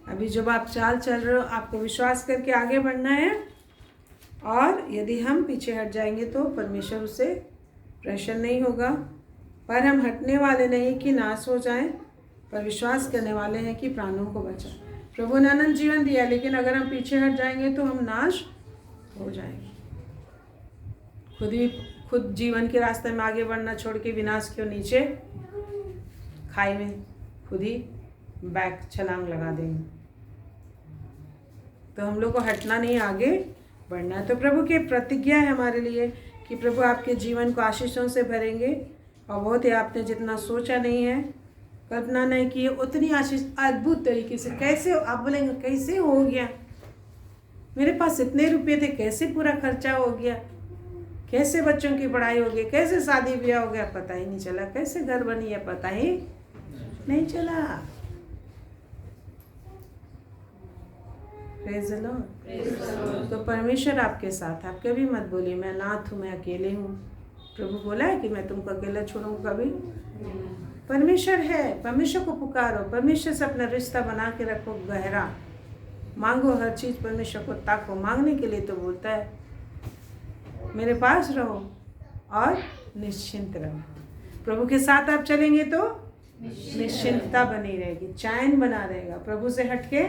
अभी जब आप चाल चल रहे हो, आपको विश्वास करके आगे बढ़ना है। और यदि हम पीछे हट जाएंगे तो परमेश्वर उससे प्रसन्न नहीं होगा। पर हम हटने वाले नहीं कि नाश हो जाएं, पर विश्वास करने वाले हैं कि प्राणों को बचाएं। प्रभु ने अनंत जीवन दिया, लेकिन अगर हम पीछे हट जाएंगे तो हम नाश हो जाएंगे। खुद जीवन के रास्ते में आगे बढ़ना छोड़ के विनाश क्यों नीचे खाई में खुद ही बैक छलांग लगा देंगे। तो हम लोग को हटना नहीं, आगे बढ़ना है। तो प्रभु की प्रतिज्ञा है हमारे लिए कि प्रभु आपके जीवन को आशीषों से भरेंगे। और बहुत ही आपने जितना सोचा नहीं है, कल्पना नहीं की, उतनी आशीष अद्भुत तरीके से। कैसे आप बोलेंगे कैसे हो गया, मेरे पास इतने रुपये थे, कैसे पूरा खर्चा हो गया, कैसे बच्चों की पढ़ाई हो गई, कैसे शादी ब्याह हो गया, पता ही नहीं चला, कैसे घर बनी है पता ही नहीं चला। Praise the Lord. तो परमेश्वर आपके साथ। आप कभी मत बोलिए मैं अनाथ हूँ, मैं अकेले हूँ। प्रभु बोला है कि मैं तुमको अकेला छोड़ूंगा कभी। परमेश्वर है, परमेश्वर को पुकारो, परमेश्वर से अपना रिश्ता बना के रखो गहरा। मांगो हर चीज़ परमेश्वर को, ताको। मांगने के लिए तो बोलता है मेरे पास रहो और निश्चिंत रहो। प्रभु के साथ आप चलेंगे तो निश्चिंतता बनी रहेगी, चैन बना रहेगा। प्रभु से हटके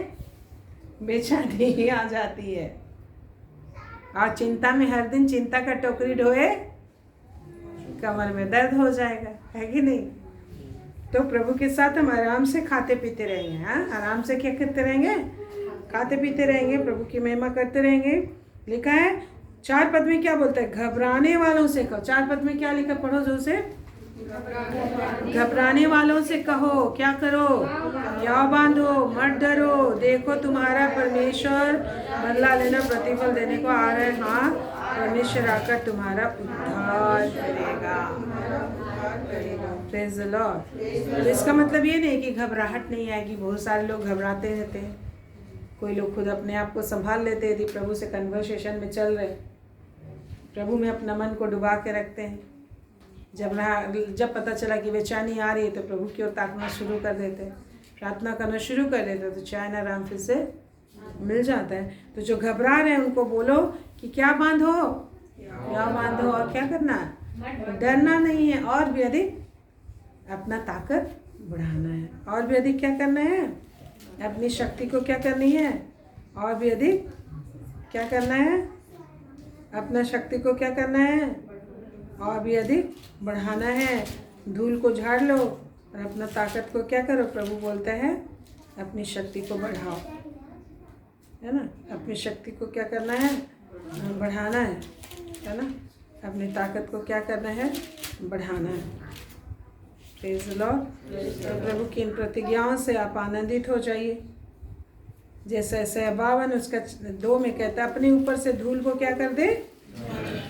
बेचैनी ही आ जाती है। और चिंता में हर दिन चिंता का टोकरी ढोए, कमर में दर्द हो जाएगा, है कि नहीं। तो प्रभु के साथ हम आराम से खाते पीते रहेंगे। हाँ, आराम से क्या करते रहेंगे? खाते पीते रहेंगे, प्रभु की महिमा करते रहेंगे। लिखा है 4 पद में क्या बोलता है? घबराने वालों से कहो। 4 पद में क्या लिखा, पढ़ो जो से। घबराने वालों से कहो क्या करो? या बांधो, मत डरो, देखो तुम्हारा परमेश्वर बदला लेना, प्रतिफल देने को आ रहा है। हाँ, परमेश्वर आकर तुम्हारा उद्धार करेगा। Praise the Lord. तो इसका मतलब ये नहीं कि घबराहट नहीं आएगी। बहुत सारे लोग घबराते रहते हैं। कोई लोग खुद अपने आप को संभाल लेते हैं, यदि प्रभु से कन्वर्सेशन में चल रहे, प्रभु में अपना मन को डुबा के रखते हैं। जब पता चला कि बेचैनी आ रही है तो प्रभु की ओर ताकना शुरू कर देते हैं, प्रार्थना करना शुरू कर देते हैं, तो चैन आराम फिर से मिल जाता है। तो जो घबरा रहे हैं उनको बोलो कि क्या बांधो, क्या बांधो, और क्या करना है? डरना नहीं है, और भी अधिक अपना ताकत बढ़ाना है। और भी अधिक क्या करना है? अपनी शक्ति को क्या करनी है? और भी अधिक क्या करना है? अपना शक्ति को क्या करना है? और भी अधिक बढ़ाना है। धूल को झाड़ लो और अपना ताकत को क्या करो? प्रभु बोलता है अपनी शक्ति को बढ़ाओ, है ना। अपनी शक्ति को क्या करना है? बढ़ाना है ना। अपनी ताकत को क्या करना है? बढ़ाना है। Praise the Lord. तो प्रभु की इन प्रतिज्ञाओं से आप आनंदित हो जाइए। जैसे ऐसे 52 उसका 2 में कहता है अपने ऊपर से धूल को क्या कर दे?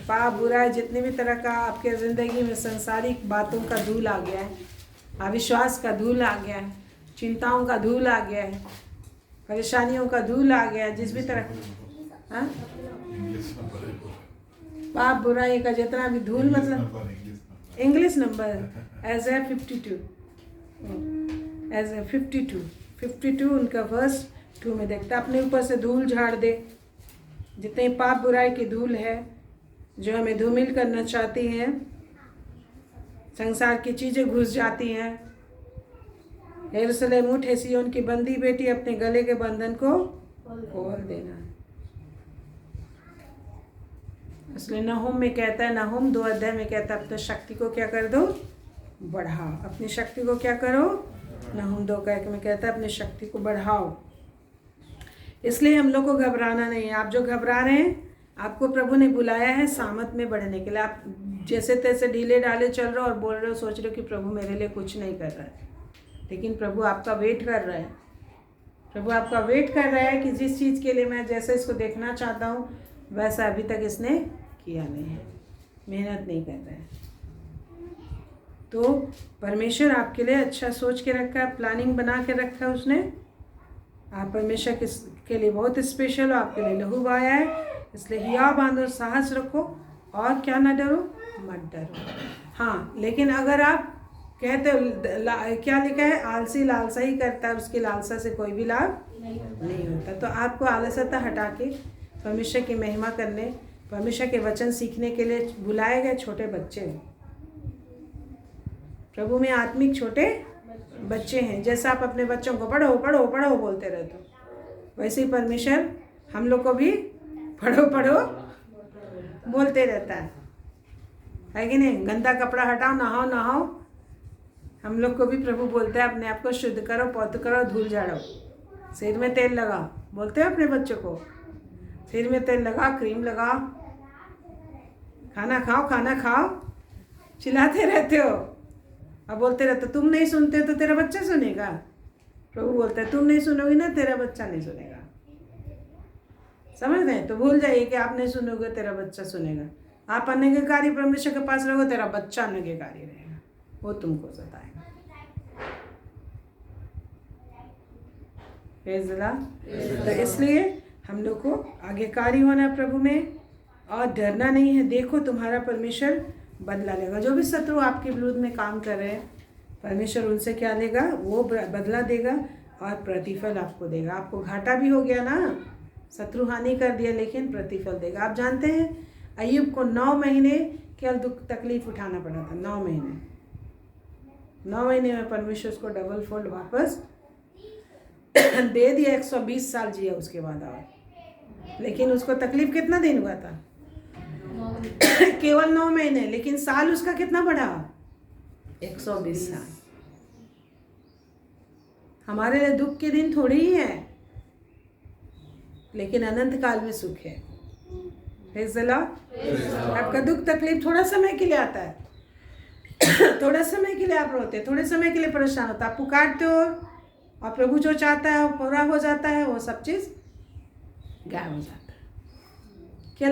पाप बुराई जितने भी तरह का आपके ज़िंदगी में संसारिक बातों का धूल आ गया है, अविश्वास का धूल आ गया है, चिंताओं का धूल आ गया है, परेशानियों का धूल आ गया है, जिस भी तरह पाप बुराई का जितना भी धूल, मतलब इंग्लिश नंबर Isaiah 52 उनका वर्स 2 में देखता अपने ऊपर से धूल झाड़ दे। जितने पाप बुराई की धूल है जो हमें धूमिल करना चाहती हैं, संसार की चीज़ें घुस जाती हैं। यरूशलेम उठ, सिय्योन की बंदी बेटी, अपने गले के बंधन को खोल देना। इसलिए नहूम में कहता है, नहूम 2 अध्याय में कहता है अपनी शक्ति को क्या कर दो? बढ़ाओ। अपनी शक्ति को क्या करो? नहूम 2 में कहता है अपनी शक्ति को बढ़ाओ। इसलिए हम लोग को घबराना नहीं है। आप जो घबरा रहे हैं, आपको प्रभु ने बुलाया है सामत में बढ़ने के लिए। आप जैसे तैसे ढीले ढाले चल रहे हो और बोल रहे हो, सोच रहे हो कि प्रभु मेरे लिए कुछ नहीं कर रहा है, लेकिन प्रभु आपका वेट कर रहा है। प्रभु आपका वेट कर रहा है कि जिस चीज़ के लिए मैं जैसे इसको देखना चाहता हूँ वैसा अभी तक इसने किया नहीं है, मेहनत नहीं कर रहा है। तो परमेश्वर आपके लिए अच्छा सोच के रखा है, प्लानिंग बना के रखा है उसने। आप परमेश्वर के लिए बहुत स्पेशल हो, आपके लिए लहू आया है। इसलिए हिया बांधो, साहस रखो और क्या ना डरो, मत डरो। हाँ, लेकिन अगर आप कहते हो क्या लिखा है, आलसी लालसा ही करता है, उसकी लालसा से कोई भी लाभ नहीं होता। तो आपको आलस्यता हटा के परमेश्वर की महिमा करने, परमेश्वर के वचन सीखने के लिए बुलाए गए छोटे बच्चे हैं। प्रभु में आत्मिक छोटे बच्चे हैं। जैसा आप अपने बच्चों को पढ़ो पढ़ो पढ़ो बोलते रहते हो, वैसे ही परमेश्वर हम लोग को भी पढ़ो पढ़ो बोलते रहता है कि नहीं। गंदा कपड़ा हटाओ, नहाओ नहाओ, हम लोग को भी प्रभु बोलते हैं अपने आप को शुद्ध करो, पौध करो, धूल झाड़ो, सिर में तेल लगाओ। बोलते हैं अपने बच्चों को, सिर में तेल लगाओ, क्रीम लगाओ, खाना खाओ, चिल्लाते रहते हो अब बोलते रहते, तुम नहीं सुनते तो तेरा बच्चा सुनेगा। प्रभु बोलते हैं तुम नहीं सुनोगे ना, तेरा बच्चा नहीं सुनेगा। समझ रहे? तो भूल जाइए कि आप नहीं सुनोगे, तेरा बच्चा सुनेगा। आप अनंगकारी परमेश्वर के पास रहोगे, तेरा बच्चा अनंगकारी रहेगा, वो तुमको सताएगा। तो इसलिए हम लोग को आज्ञाकारी होना है प्रभु में और डरना नहीं है। देखो तुम्हारा परमेश्वर बदला लेगा। जो भी शत्रु आपके विरुद्ध में काम कर रहे हैं, परमेश्वर उनसे क्या लेगा, वो बदला देगा और प्रतिफल आपको देगा। आपको घाटा भी हो गया ना, शत्रु हानि कर दिया, लेकिन प्रतिफल देगा। आप जानते हैं अय्यूब को 9 महीने केवल दुख तकलीफ उठाना पड़ा था। 9 महीने में परमेश्वर उसको डबल फोल्ड वापस दे दिया। 120 साल जिया उसके बाद और, लेकिन उसको तकलीफ कितना दिन हुआ था? केवल 9 महीने, लेकिन साल उसका कितना बढ़ा? 120 साल। हमारे लिए दुख के दिन थोड़ी ही है, लेकिन अनंत काल में सुख है। आपका दुख तकलीफ थोड़ा समय के लिए आता है थोड़ा समय के लिए आप रोते हैं, थोड़े समय के लिए परेशान होता है, आप पुकारते हो और प्रभु जो चाहता है वो पूरा हो जाता है, वो सब चीज़ गायब हो जाता है। क्या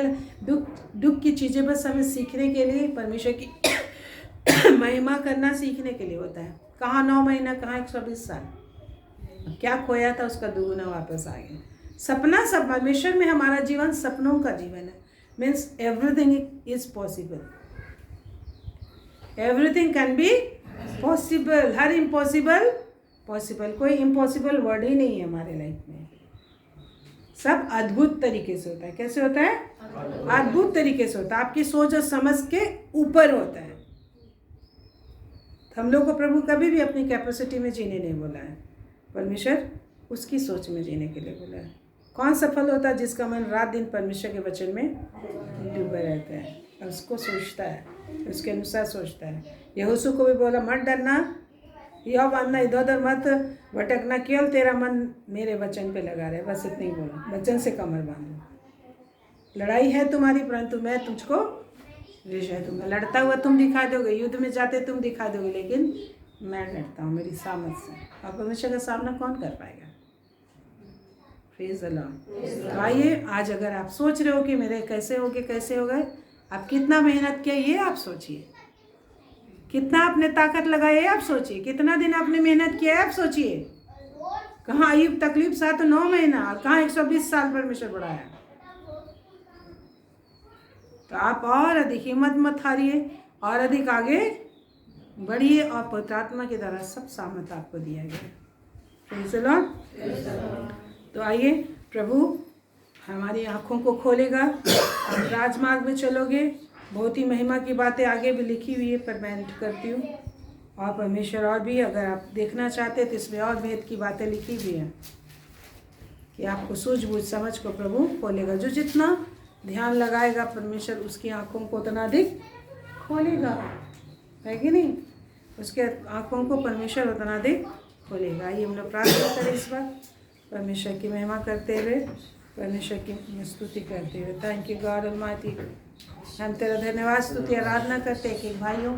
दुख की चीज़ें बस हमें सीखने के लिए, परमेश्वर की महिमा करना सीखने के लिए होता है। कहाँ 9 महीना, कहाँ 120 साल। क्या खोया था उसका दुगुना वापस आ गया। सपना, सब परमेश्वर में हमारा जीवन सपनों का जीवन है। Means everything is possible, everything can be possible. Her impossible possible, कोई इम्पॉसिबल वर्ड ही नहीं है हमारे लाइफ में। सब अद्भुत तरीके से होता है। कैसे होता है? अद्भुत तरीके से होता है, आपकी सोच और समझ के ऊपर होता है। हम लोग को प्रभु कभी भी अपनी कैपेसिटी में जीने नहीं बोला है, परमेश्वर उसकी सोच में जीने के लिए बोला है। कौन सफल होता है? जिसका मन रात दिन परमेश्वर के वचन में डूबा रहता है और उसको सोचता है, उसके अनुसार सोचता है। यहोशू को भी बोला मत डरना, यह बांधना, इधर उधर मत भटकना, केवल तेरा मन मेरे वचन पे लगा रहे। बस इतनी बोला, वचन से कमर बांधो। लड़ाई है तुम्हारी, परंतु मैं तुझको विजय दूंगा। लड़ता हुआ तुम दिखा दोगे, युद्ध में जाते तुम दिखा दोगे, लेकिन मैं लड़ता हूँ मेरी सामर्थ से। और परमेश्वर का सामना कौन कर पाएगा? Praise the Lord. तो आइए, आज अगर आप सोच रहे हो कि मेरे कैसे हो गए, आप कितना मेहनत किया ये आप सोचिए, कितना आपने ताकत लगाई है आप सोचिए, कितना दिन आपने मेहनत किया है आप सोचिए। कहाँ अय्यूब तकलीफ सा तो 9 महीना, और कहाँ 120 साल परमेश्वर बढ़ाया। तो आप और अधिक हिम्मत मत हारिए, और अधिक आगे बढ़िए, और पवित्र आत्मा के द्वारा सब सामर्थ आपको दिया गया। Praise the Lord. तो आइए, प्रभु हमारी आँखों को खोलेगा, आप राजमार्ग में चलोगे। बहुत ही महिमा की बातें आगे भी लिखी हुई है, पर मैं एंड करती हूँ। और परमेश्वर और भी अगर आप देखना चाहते हैं तो इसमें और भेद की बातें लिखी हुई हैं कि आपको सूझबूझ समझ को प्रभु खोलेगा। जो जितना ध्यान लगाएगा परमेश्वर उसकी आँखों को उतना अधिक खोलेगा, है कि नहीं? उसके आँखों को परमेश्वर उतना अधिक खोलेगा। आइए हम लोग प्रार्थना करें इस वक्त। परमेश्वर की महिमा करते हुए, परमेश्वर की स्तुति करते हुए। Thank you God almighty. हम तेरा धन्यवाद स्तुति आराधना करते हैं कि भाइयों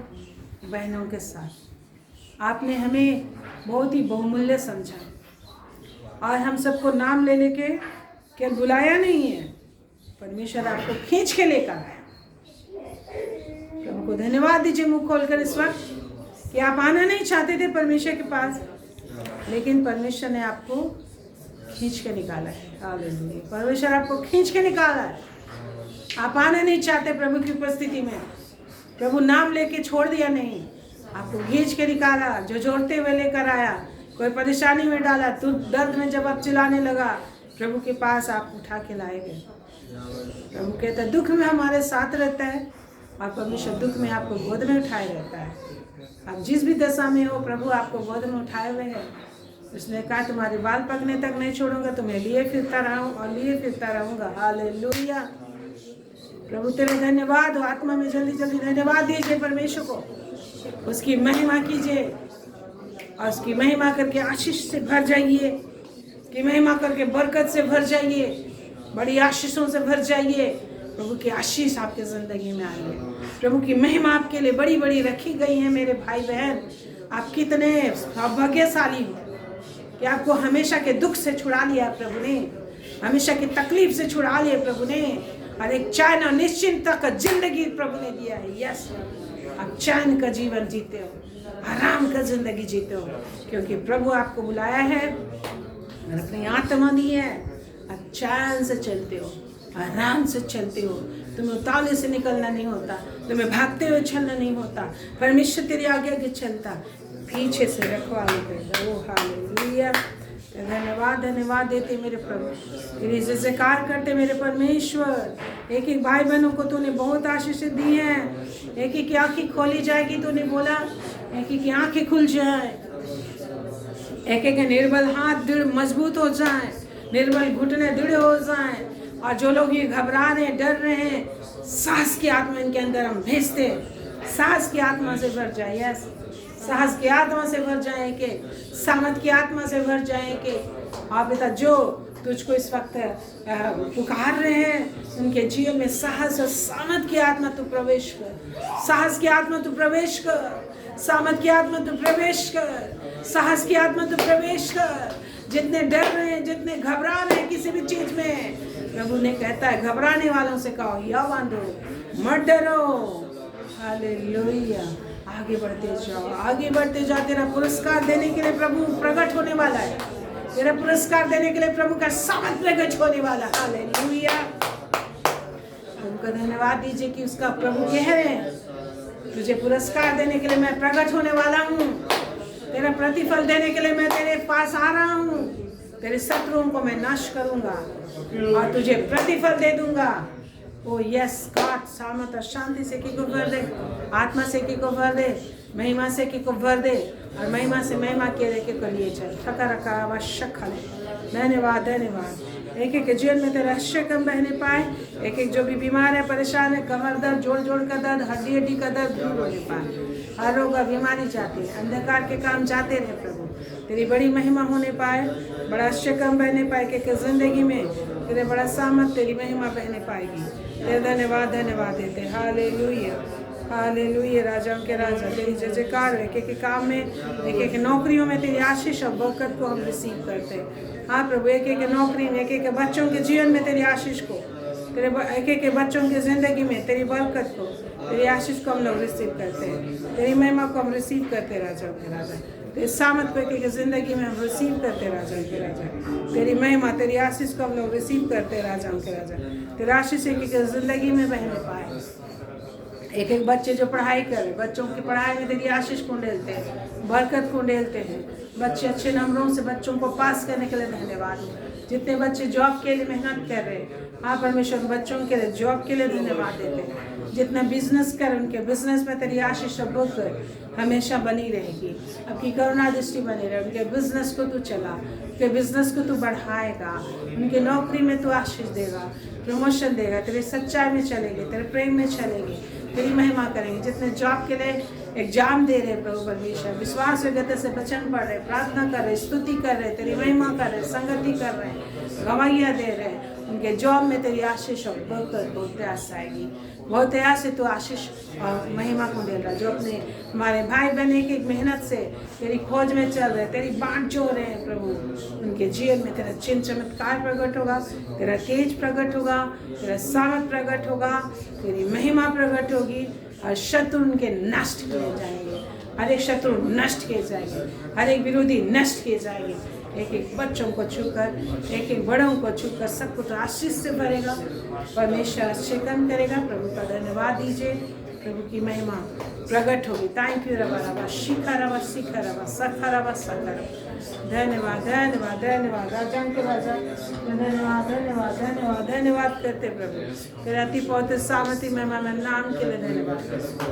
बहनों के साथ आपने हमें बहुत ही बहुमूल्य समझा और हम सबको नाम लेने के केवल बुलाया नहीं है, परमेश्वर आपको खींच के लेकर आया। प्रभु को धन्यवाद दीजिए मुंह खोलकर इस वक्त कि आप आना नहीं चाहते थे परमेश्वर के पास, लेकिन परमेश्वर ने आपको खींच के निकाला है। हालेलुया। परमेश्वर आपको खींच के निकाला है। आप आना नहीं चाहते प्रभु की उपस्थिति में, प्रभु नाम लेके छोड़ दिया नहीं, आपको खींच के निकाला, जो जोड़ते हुए लेकर आया, कोई परेशानी में डाला, तू दर्द में जब आप चिल्लाने लगा, प्रभु के पास आप उठा के लाए गए। प्रभु कहता है दुख में हमारे साथ रहता है और परमेश्वर दुख में आपको गोद में उठाए रहता है। आप जिस भी दशा में हो, प्रभु आपको गोद में उठाए हुए हैं। उसने कहा तुम्हारे बाल पकने तक नहीं छोड़ूंगा, तुम्हें लिए फिरता रहूं और लिए फिरता रहूंगा। हालेलुया। प्रभु तेरे धन्यवाद हो। आत्मा में जल्दी जल्दी धन्यवाद दीजिए परमेश्वर को, उसकी महिमा कीजिए और उसकी महिमा करके आशीष से भर जाइए, उसकी महिमा करके बरकत से भर जाइए, बड़ी आशीषों से भर जाइए। प्रभु की आशीष आपके ज़िंदगी में आई है। प्रभु की महिमा आपके लिए बड़ी बड़ी रखी गई है। मेरे भाई बहन, आप कितने भाग्यशाली हो कि आपको हमेशा के दुख से छुड़ा लिया प्रभु ने, हमेशा की तकलीफ से छुड़ा लिया प्रभु ने, और एक चैन और निश्चिंतता का जिंदगी प्रभु ने दिया है। यस, आप चैन का जीवन जीते हो, आराम का जिंदगी जीते हो, क्योंकि प्रभु आपको बुलाया है और अपनी आत्मा दी है। आप चैन से चलते हो, आराम से चलते हो। तुम्हें उतावले से निकलना नहीं होता, तुम्हें भागते हुए चलना नहीं होता। परमेश्वर तेरे आगे आगे चलता, पीछे से रखवाली करता। ओ हालेलुया। धन्यवाद धन्यवाद देते मेरे प्रभु, तेरी जयकार करते मेरे परमेश्वर। एक एक भाई बहनों को तूने बहुत आशीष दी है। एक एक की आँखें खोली जाएगी, तूने बोला एक एक की आँखें खुल जाए, एक एक निर्बल हाथ दृढ़ मजबूत हो जाए, निर्बल घुटने दृढ़ हो जाए, और जो लोग ये घबरा रहे हैं, डर रहे हैं, साहस की आत्मा इनके अंदर हम भेजते, साहस की आत्मा से भर जाए। यस, साहस की आत्मा से भर जाए, के सामत की आत्मा से भर जाए। के आप पिता जो तुझको इस वक्त पुकार रहे हैं, उनके जीवन में साहस और सामत की आत्मा तू प्रवेश कर, साहस की आत्मा तू प्रवेश कर, सामत की आत्मा तू प्रवेश कर, साहस की आत्मा तू प्रवेश कर। जितने डर रहे हैं, जितने घबरा रहे हैं किसी भी चीज में, प्रभु ने कहता है घबराने वालों से कहो या बांधो, मत डरो। हालेलुया। आगे बढ़ते जाओ, आगे बढ़ते जाओ। तेरा पुरस्कार देने के लिए प्रभु प्रकट होने वाला है, तेरा पुरस्कार देने के लिए प्रभु का सामर्थ प्रकट होने वाला। हालेलुया। प्रभु का धन्यवाद दीजिए कि उसका प्रभु कह रहे हैं तुझे पुरस्कार देने के लिए मैं प्रकट होने वाला हूँ, तेरा प्रतिफल देने के लिए मैं तेरे पास आ रहा हूँ। तेरे शत्रुओं को मैं नाश करूंगा और तुझे प्रतिफल दे दूंगा। ओ यस गॉड, सामर्थ और शांति से की को भर दे, आत्मा से की को भर दे, महिमा से की को भर दे, और महिमा से महिमा के रेखे को लिए चल। थका रखा आवश्यक है। धन्यवाद धन्यवाद। एक एक के जीवन में तेरा शक्म बहने पाए। एक एक जो भी बीमार है, परेशान है, कमर दर्द, जोड़ जोड़ का दर्द, हड्डी हड्डी का दर्द दूर होने पाए। हर रोग बीमारी जाती है, अंधकार के काम जाते रहे प्रभु, तेरी बड़ी महिमा होने पाए, बड़ा शक्म बहने पाए। कि जिंदगी में तेरे बड़ा सामर्थ, तेरी महिमा बहने पाएगी। तेरे धन्यवाद धन्यवाद देते। Hallelujah hallelujah. राजाओं के राजा तेरी जय जयकार। एक एक काम में, एक एक नौकरियों में तेरी आशीष और बरकत को हम रिसीव करते हैं। हाँ प्रभु, एक एक नौकरी में, एक एक बच्चों के जीवन में तेरी आशीष को, तेरे एक एक बच्चों की जिंदगी में तेरी बरकत को, तेरी आशीष को हम लोग रिसीव करते हैं, तेरी महिमा को हम रिसीव करते। राजाओं के राजा तेरे सामर्थ को एक एक जिंदगी में हम रिसीव करते। राजाओं के राजा तेरी महिमा, तेरी आशीष को हम लोग रिसीव करते। राजाओं के राजा तेरी आशीष एक एक जिंदगी में बहने पाए। एक एक बच्चे जो पढ़ाई कर, बच्चों की पढ़ाई में तेरी आशीष को ढेलते हैं, बरकत को ढेलते हैं। बच्चे अच्छे नंबरों से बच्चों को पास करने के लिए धन्यवाद। जितने बच्चे जॉब के लिए मेहनत कर रहे हैं, हाँ परमेश्वर बच्चों के लिए जॉब के लिए धन्यवाद देते हैं। जितना बिजनेस कर, उनके बिजनेस में तेरी आशीष और बरकत हमेशा बनी रहेगी। आपकी करुणा दृष्टि बनी रहे। उनके बिजनेस को तू चला, उनके बिजनेस को तू बढ़ाएगा, उनके नौकरी में तू आशीष देगा, प्रमोशन देगा, तेरे सच्चाई में चलेगी, तेरे प्रेम में चलेगी, तेरी महिमा करेंगे। जितने जॉब के लिए एग्जाम दे रहे प्रभु परमेश्वर, विश्वास योग्यता से वचन पढ़ रहे, प्रार्थना कर रहे, स्तुति कर रहे, तेरी महिमा कर रहे, संगति कर रहे, गवाहियाँ दे रहे, उनके जॉब में तेरी आशीष और बहुत प्यास आएगी। बहुत प्यास से तो आशीष और महिमा को दे रहा। जो अपने हमारे भाई बहन एक मेहनत से तेरी खोज में चल रहे, तेरी बाट जो रहे हैं प्रभु, उनके जीवन में तेरा चिन्ह चमत्कार प्रकट होगा, तेरा तेज प्रकट होगा, तेरा सामर्थ प्रकट होगा, तेरी महिमा प्रकट होगी और शत्रु उनके नष्ट किए जाएंगे। हर एक शत्रु नष्ट किए जाएंगे, हर एक विरोधी नष्ट किए जाएंगे। एक एक बच्चों को छूकर, एक एक बड़ों को छूकर सब कुछ आशीष से भरेगा। परमेश्वर आशीर्वाद करेगा। प्रभु का धन्यवाद दीजिए। प्रभु की महिमा प्रकट होगी। थैंक यू रबा रबा शिखा रबा सखा रबा सखा। धन्यवाद धन्यवाद धन्यवाद राजा के राजा, धन्यवाद धन्यवाद धन्यवाद धन्यवाद करते प्रभु तेरा अति पवित्र सामर्थी महिमा में नाम के लिए धन्यवाद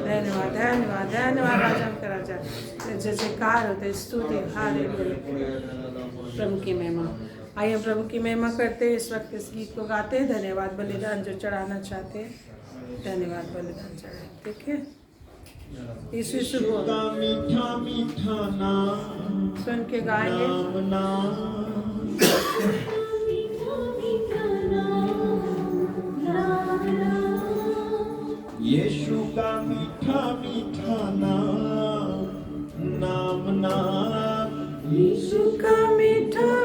धन्यवाद धन्यवाद धन्यवाद राजा के राजा। जैसे कार होते स्तुति हालेलुया प्रभु की महिमा। आइए प्रभु की महिमा करते इस वक्त इस गीत को गाते हैं। धन्यवाद बलिदान जो चढ़ाना चाहते हैं, धन्यवाद बलिदान चढ़ाए। ठीक है, यीशु यीशु मीठा मीठा नाम सुन के गाएंगे। यीशु का मीठा मीठा नाम, नाम नाम, यीशु का मीठा